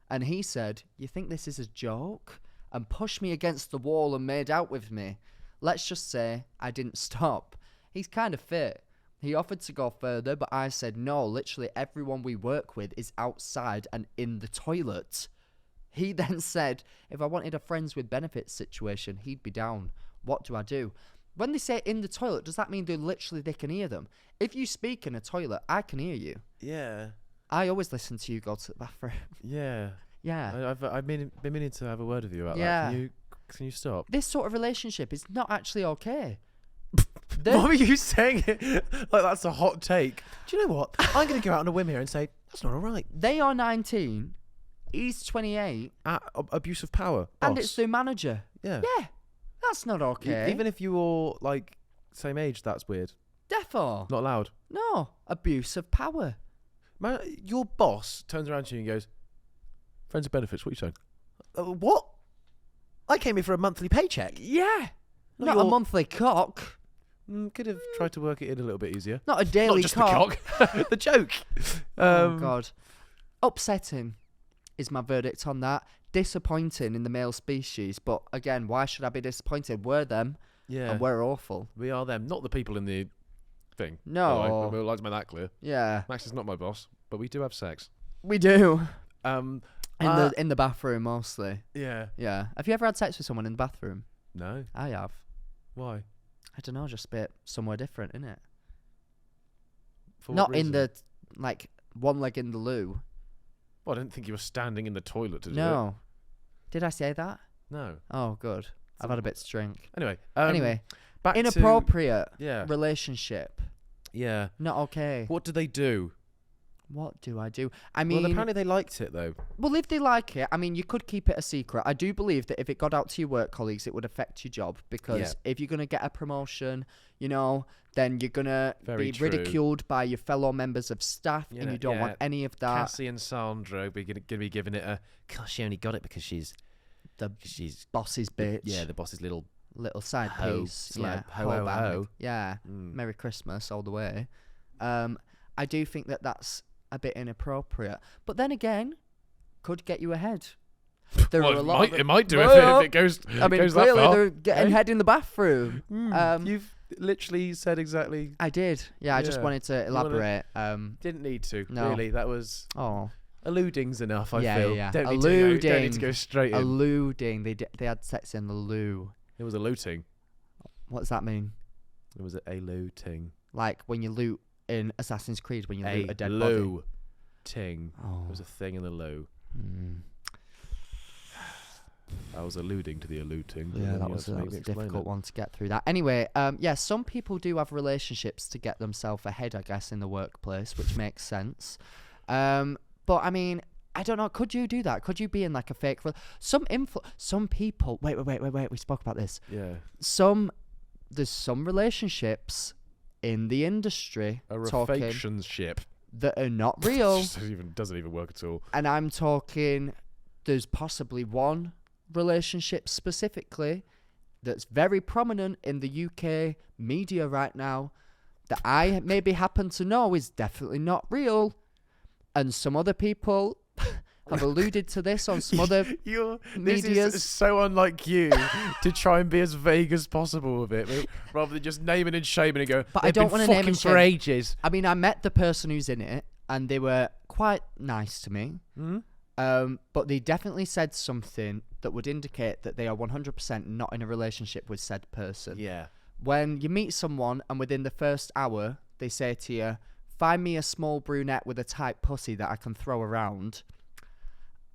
And he said, you think this is a joke? And pushed me against the wall and made out with me. Let's just say I didn't stop. He's kind of fit. He offered to go further, but I said no. Literally everyone we work with is outside and in the toilet. He then said if I wanted a friends with benefits situation, he'd be down. What do I do? When they say in the toilet, does that mean they can hear them? If you speak in a toilet, I can hear you. Yeah. I always listen to you go to the bathroom. Yeah. Yeah. I've been meaning to have a word with you about Yeah. that. Can you stop? This sort of relationship is not actually okay. Why were you saying it like that's a hot take? Do you know what? I'm going to go out on a whim here and say that's not all right. They are 19. He's 28. Abuse of power. And boss. it's their manager. Yeah. Yeah. That's not okay. Even if you're like same age, that's weird. Defo. Not allowed. No. Abuse of power. Man, your boss turns around to you and goes, "Friends of benefits, what are you saying?" What? I came here for a monthly paycheck. Yeah. Not a your- monthly cock. Could have tried to work it in a little bit easier. Not a daily Not just cock. the cock. The joke. Oh, God. Upsetting is my verdict on that. Disappointing in the male species. But again, why should I be disappointed? We're them. Yeah. And we're awful. We are them, not the people in the thing. No. I would like to make that clear. Yeah. Max is not my boss, but we do have sex. We do. Um, In the bathroom mostly. yeah. Yeah. Have you ever had sex with someone in the bathroom? No. I have. Why? I don't know, just a bit somewhere different, innit? For what Not reason? in the, like, one leg in the loo. Well, I didn't think you were standing in the toilet to do it. No. Did I say that? No. Oh, good. I've had a bit to drink. Anyway. Back Inappropriate to, relationship. Yeah. Not okay. What do they do? What do I do? I mean... Well, apparently they liked it, though. Well, if they like it, I mean, you could keep it a secret. I do believe that if it got out to your work colleagues, it would affect your job. Because if you're going to get a promotion, you know, then you're going to be ridiculed by your fellow members of staff, and you don't want any of that. Cassie and Sandra are going to be giving it a... Gosh, she only got it because she's boss's bitch. Yeah, the boss's little side piece. Yeah, ho. Yeah, Merry Christmas all the way. I do think that that's a bit inappropriate, but then again, could get you ahead. There are a lot. It might do if it goes. I mean, goes clearly that far. they're getting head in the bathroom. You've literally said exactly. I did. Yeah, I just wanted to elaborate. Didn't need to. No. Really, that was. Oh. Alluding's enough. I feel. Yeah. Don't need to go straight in. Alluding. They had sex in the loo. It was a looting. What does that mean? It was a looting. Like when you loot in Assassin's Creed, when you loot a dead body. Ting. Oh. There was a thing in the loo. I was alluding to the alluding. Yeah, that was a difficult one to get through that. Anyway, some people do have relationships to get themselves ahead, I guess, in the workplace, which makes sense. But I mean, I don't know. Could you do that? Could you be in like a fake? Some people. Wait. We spoke about this. Yeah. There's some relationships in the industry. A relationship that are not real. doesn't even work at all. And I'm talking. There's possibly one relationship specifically that's very prominent in the UK media right now that I maybe happen to know is definitely not real, and some other people have alluded to this on some other medias. This is so unlike you to try and be as vague as possible with it, rather than just naming and shaming and go. But I don't want to name and shame for ages. I mean, I met the person who's in it, and they were quite nice to me. But they definitely said something that would indicate that they are 100% not in a relationship with said person. Yeah. When you meet someone and within the first hour they say to you, find me a small brunette with a tight pussy that I can throw around,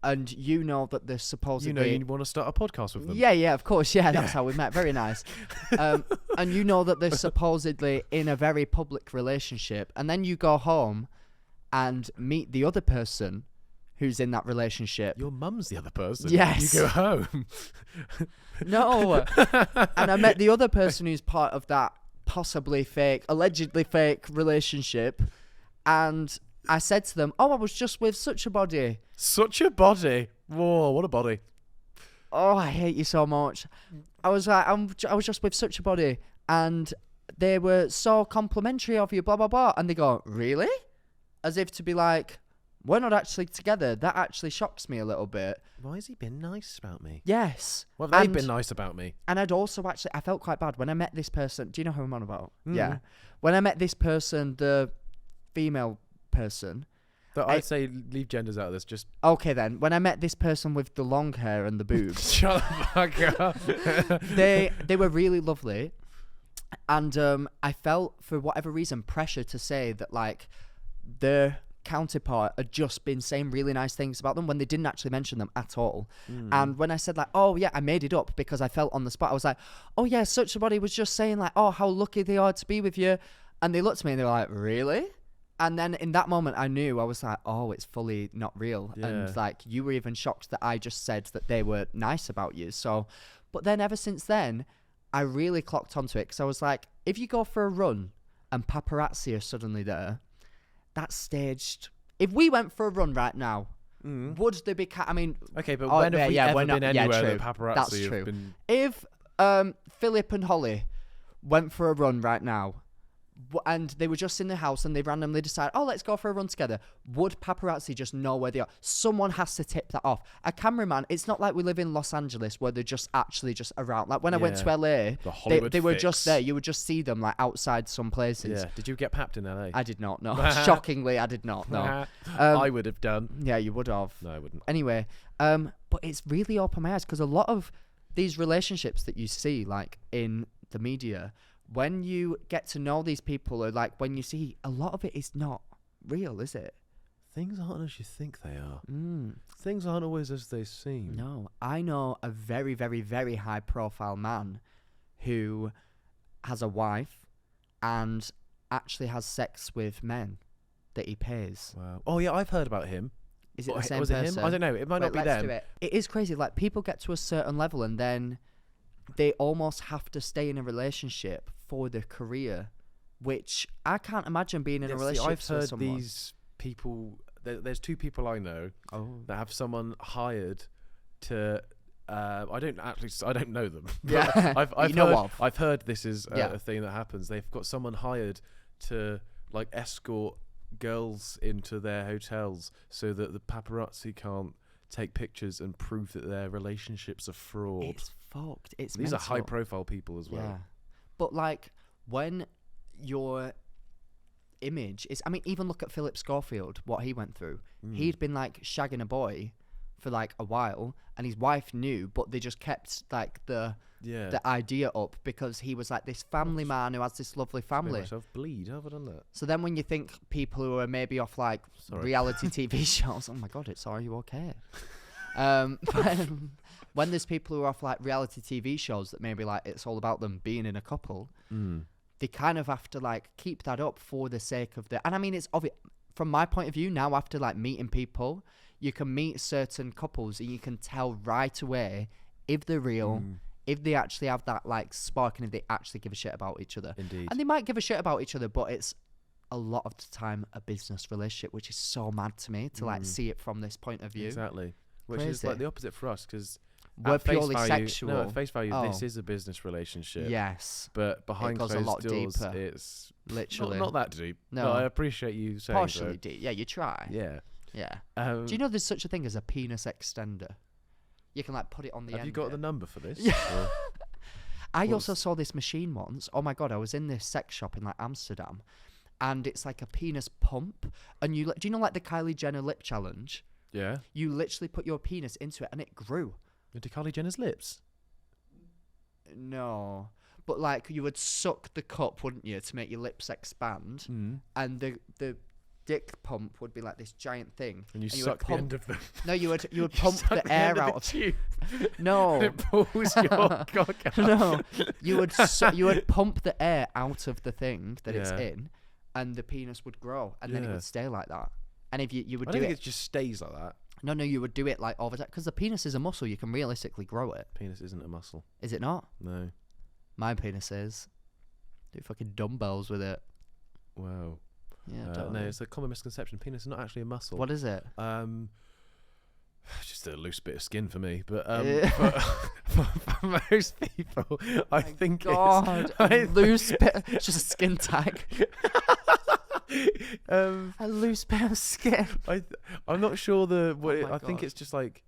and you know that they're supposedly... you want to start a podcast with them. Yeah, of course. Yeah, that's how we met. Very nice. And you know that they're supposedly in a very public relationship, and then you go home and meet the other person who's in that relationship. Your mum's the other person. Yes. You go home. No. And I met the other person who's part of that possibly fake, allegedly fake relationship, and I said to them, I was just with such a body. Such a body? Whoa, what a body. Oh, I hate you so much. I was like, I was just with such a body, and they were so complimentary of you, blah, blah, blah. And they go, really? As if to be like, we're not actually together. That actually shocks me a little bit. Why has he been nice about me? Yes. Well, they've been nice about me. And I felt quite bad when I met this person. Do you know who I'm on about? Yeah. When I met this person, the female person. I'd say leave genders out of this. Just okay then. When I met this person with the long hair and the boobs, shut the fuck up. they were really lovely, and I felt for whatever reason pressure to say that like their counterpart had just been saying really nice things about them when they didn't actually mention them at all. And when I said like, oh yeah, I made it up because I felt on the spot. I was like, oh yeah, such a body was just saying like, oh how lucky they are to be with you, and they looked at me and they were like, really? And then in that moment, I knew, I was like, oh, it's fully not real. Yeah. And like, you were even shocked that I just said that they were nice about you. So, but then ever since then, I really clocked onto it because I was like, if you go for a run and paparazzi are suddenly there, that's staged. If we went for a run right now, would there be... I mean... Okay, but when have we ever been anywhere that paparazzi that's have true. been... If Philip and Holly went for a run right now, and they were just in the house and they randomly decided, oh, let's go for a run together, would paparazzi just know where they are? Someone has to tip that off. A cameraman, it's not like we live in Los Angeles where they're just actually just around. Like when I went to LA, they were just there. You would just see them like outside some places. Yeah. Did you get papped in LA? I did not, no. Shockingly, I did not, no. I would have done. Yeah, you would have. No, I wouldn't. Anyway, but it's really opened my eyes because a lot of these relationships that you see like in the media, when you get to know these people, or like when you see a lot of it is not real, is it? Things aren't as you think they are. Things aren't always as they seem. No, I know a very, very, very high profile man who has a wife and actually has sex with men that he pays. Wow. Oh yeah, I've heard about him. Is it the same was person? it him? I don't know. It might not be let's them. do it. It is crazy. Like, people get to a certain level and then they almost have to stay in a relationship for their career, which I can't imagine being in a relationship I've heard with someone. these people. There's 2 people I know that have someone hired to. I don't know them. Yeah, I've heard this is a thing that happens. They've got someone hired to like escort girls into their hotels so that the paparazzi can't take pictures and prove that their relationships are fraud. It's fucked. These are high profile people as well. Yeah. But like, when your image is, I mean, even look at Philip Schofield, what he went through. He'd been like shagging a boy for like a while, and his wife knew, but they just kept like the idea up because he was like this family man who has this lovely family. Made myself bleed. How have I done that? So then when you think people who are maybe off like reality TV shows, oh my god, are you okay? When there's people who are off like reality TV shows that maybe like it's all about them being in a couple, they kind of have to like keep that up for the sake of and I mean, it's obvious from my point of view now, after like meeting people, you can meet certain couples and you can tell right away if they're real, if they actually have that like spark, and if they actually give a shit about each other. Indeed. And they might give a shit about each other, but it's a lot of the time a business relationship, which is so mad to me to like see it from this point of view. Exactly. Which is Crazy. like the opposite for us, because we're purely sexual. No, at face value, this is a business relationship. Yes. But behind It goes closed a lot doors, deeper. it's Literally. not that deep. No. But I appreciate you saying Partially so. deep. Yeah, you try. Yeah. Yeah. Do Do you know there's such a thing as a penis extender? You can like put it on the end. Have you got the number for this? Yeah. Or- I also saw this machine once. Oh my god, I was in this sex shop in like Amsterdam, and it's like a penis pump. And do you know like the Kylie Jenner lip challenge? Yeah. You literally put your penis into it and it grew. Into Kylie Jenner's lips. No, but like you would suck the cup, wouldn't you, to make your lips expand, and the dick pump would be like this giant thing, And you would suck the pump, end of them. No, you would pump the air out of tube. No. And it pulls your cock out. No, you would pump the air out of the thing that it's Yeah. in, and the penis would grow, and then it Yeah. would stay like that. And if you would I do don't it, think it just stays like that. no, you would do it like over time, because the penis is a muscle. You can realistically grow it. Penis isn't a muscle. Is it not? No. My penis is. Do fucking dumbbells with it. Wow. Yeah, No, totally. it's a common misconception. Penis is not actually a muscle. What is it? Just a loose bit of skin for me, but for most people, I think God, a loose bit. It's just a skin tag. A loose bit of skin. I'm not sure my I think God. it's just like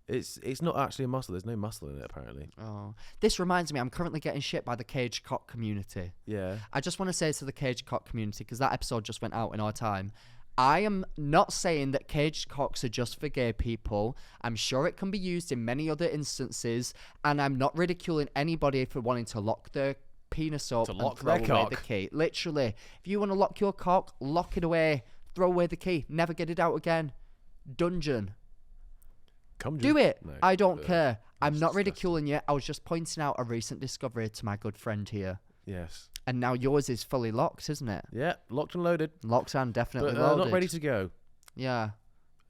it's not actually a muscle. There's no muscle in it apparently. Oh, this reminds me. I'm currently getting shit by the cage cock community. Yeah. I just want to say to the cage cock community, because that episode just went out in our time. I am not saying that caged cocks are just for gay people. I'm sure it can be used in many other instances, and I'm not ridiculing anybody for wanting to lock their penis up To and lock throw their away cock. the key. Literally, if you want to lock your cock, lock it away. Throw away the key. Never get it out again. Dungeon. Do it. No, I don't care. I'm that's not disgusting. ridiculing you. I was just pointing out a recent discovery to my good friend here. Yes. And now yours is fully locked, isn't it? Yeah. Locked and loaded. Locked and definitely But loaded. not ready to go. Yeah.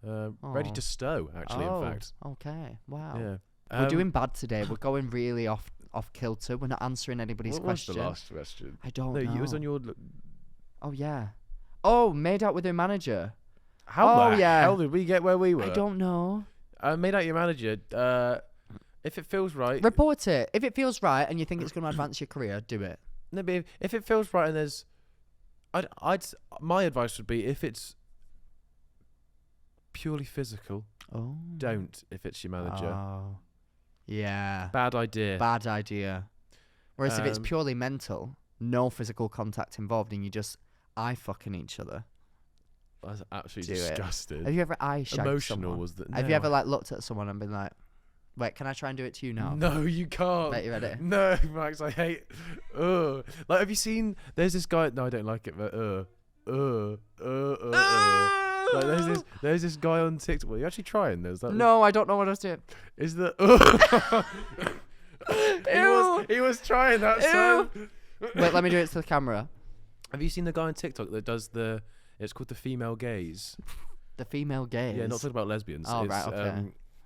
Ready Oh. to stow. Actually, Oh, in fact. okay. Wow. Yeah. We're doing bad today. We're going really off kilter. We're not answering anybody's What question. was the last question? I don't No, know. it was on your. Oh, yeah. Oh, made out with her manager. How Oh, the yeah. hell did we get where we were? I don't know. Made out your manager. If it feels right. Report it. If it feels right and you think it's going to advance your career, do it. No, but if it feels right and there's, my advice would be if it's purely physical, Oh. don't. If it's your manager, Oh. Yeah. bad idea. Bad idea. Whereas if it's Um, purely mental, no physical contact involved, and you just eye fucking each other. That's absolutely Do it. disgusting. Have you ever eye shagged Emotional someone? was that? Have you ever like looked at someone and been like, Wait, can I try and do it to you now? No, you can't. Wait, you ready? No, Max, I hate. Like, have you seen? There's this guy. No, I don't like it. But like, there's this guy on TikTok. Well, you actually trying? There's that. No, I don't know what I was doing. Is the? Ew. He was trying that. So. Wait, let me do it to the camera. Have you seen the guy on TikTok that does the? It's called the female gaze. The female gaze. Yeah, not talking about lesbians. Oh, it's, right, okay.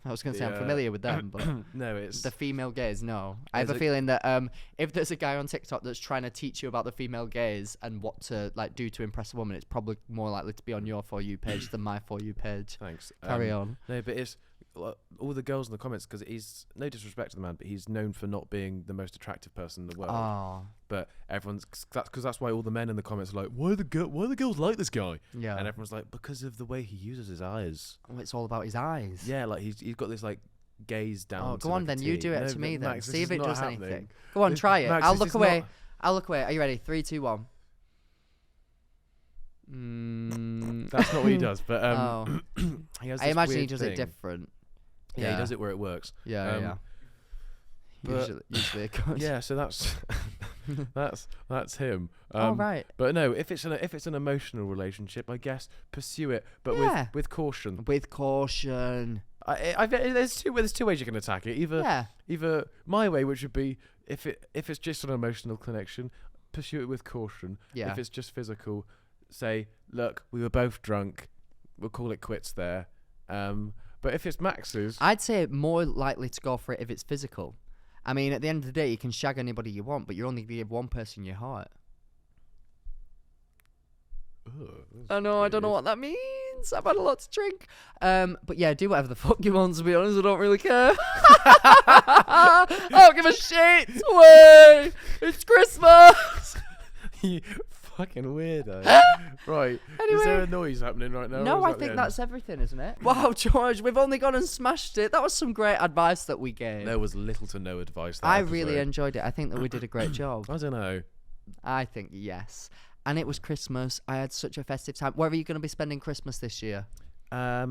I was going to say I'm familiar with them, but no, it's the female gaze. No, I have a There's feeling that if there's a guy on TikTok that's trying to teach you about the female gaze and what to like do to impress a woman, it's probably more likely to be on your For You page than my For You page. Thanks. Carry on. No, but it's all the girls in the comments, because he's no disrespect to the man, but he's known for not being the most attractive person in the world. Oh, But everyone's that's why all the men in the comments are like, why the girls like this guy? yeah. And everyone's like, because of the way he uses his eyes. Oh, it's all about his eyes. Yeah, like he's got this like gaze down. Oh, to go on like a then. You T. do it No, to me but then. Max, See this if is it not does happening. anything. Go on, try it. Max, I'll this look is away. not- I'll look away. Are you ready? 3, 2, 1. That's not what he does, but Oh. he has I this imagine he weird does thing. it different. Yeah, he does it where it works. Yeah, yeah. but- Usually it goes. Yeah, so that's that's him. Oh, right. But no, if it's an emotional relationship, I guess pursue it, but Yeah. with caution. With caution. There's two ways you can attack it. Either my way, which would be if it's just an emotional connection, pursue it with caution. Yeah. If it's just physical, say, look, we were both drunk, we'll call it quits there. But if it's Max's, I'd say more likely to go for it if it's physical. I mean, at the end of the day, you can shag anybody you want, but you're only going to give one person your heart. I know, I don't know what that means. I've had a lot to drink. But yeah, do whatever the fuck you want, to be honest. I don't really care. I don't give a shit. Way. It's Christmas. you fucking weirdo. Right. Anyway. Is there a noise happening right now? No, or I is that the think end? that's everything, isn't it? Wow, George, we've only gone and smashed it. That was some great advice that we gave. There was little to no advice. That I episode. really enjoyed it. I think that we did a great job. I don't know. I think yes. And it was Christmas. I had such a festive time. Where are you going to be spending Christmas this year? At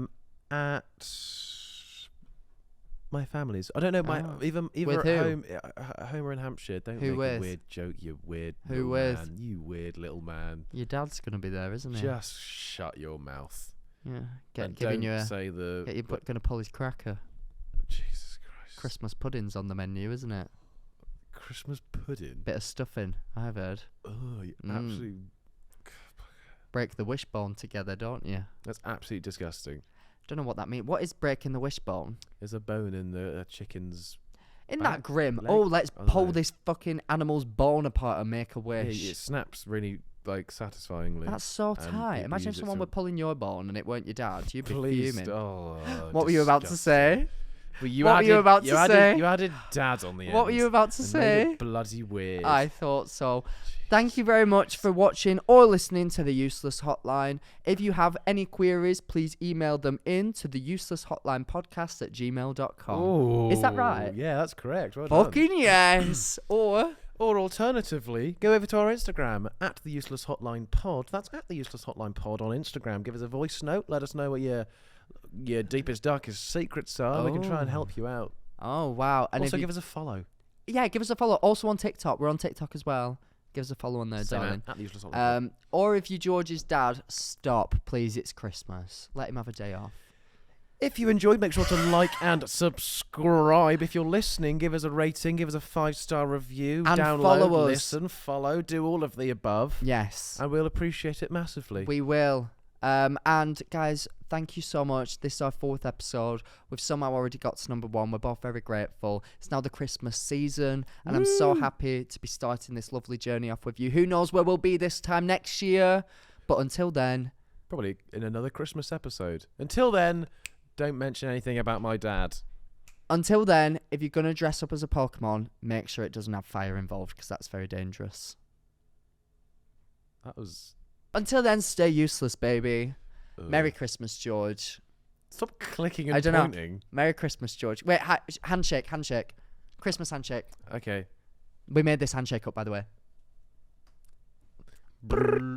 my family's. I don't know. Either With at who? home or in Hampshire. Don't Who make with? a weird joke, you weird. Who little with? Man. You weird little man. Your dad's going to be there, isn't he? Just shut your mouth. Yeah. And Giving don't you a. say the. You're going to pull his cracker. Jesus Christ. Christmas pudding's on the menu, isn't it? Christmas pudding. Bit of stuffing, I've heard. Oh, you Mm. absolutely. Break the wishbone together, don't you? That's absolutely disgusting. Don't know what that means. What is breaking the wishbone? There's a bone in the chicken's. Isn't Back? that grim? Leg? Oh, let's I don't pull know. this fucking animal's bone apart and make a Yeah, wish. it snaps really like satisfyingly. That's so and tight. people Imagine if use it someone to- were pulling your bone and it weren't your dad. You'd be Please. fuming. Oh, What were you about to disgusting. say? Well, you What were you added- about to say? You added dad on the end. What were you about to and made say? it bloody weird. I thought so. Thank you very much for watching or listening to the Useless Hotline. If you have any queries, please email them in to theuselesshotlinepodcast@gmail.com. Oh, Is that right? Yeah, that's correct. Well done. Fucking yes. Or alternatively, go over to our Instagram at the Useless Hotline Pod. That's at the Useless Hotline Pod on Instagram. Give us a voice note. Let us know what your deepest, darkest secrets are. We can try and help you out. oh wow. And Also, if you, give us a follow. yeah, give us a follow. Also on TikTok. We're on TikTok as well. Give us a follow on there, Same darling. at the Useless Hotline. Or if you're George's dad, stop, please. It's Christmas. Let him have a day off. If you enjoyed, make sure to like and subscribe. If you're listening, give us a rating, give us a 5-star review, And download, follow us. listen, follow, do all of the above, Yes, and we'll appreciate it massively. we will. And guys, thank you so much. This is our 4th episode. We've somehow already got to number 1. We're both very grateful. It's now the Christmas season, and I'm so happy to be starting this lovely journey off with you. Who knows where we'll be this time next year? But until then, Probably in another Christmas episode. Until then, don't mention anything about my dad. if you're going to dress up as a Pokemon, make sure it doesn't have fire involved, because that's very dangerous. That was... Until then, stay useless, baby. ugh. Merry Christmas, George. Stop clicking and I don't know. pointing. Merry Christmas, George. Wait, handshake. Christmas handshake. Okay. We made this handshake up, by the way.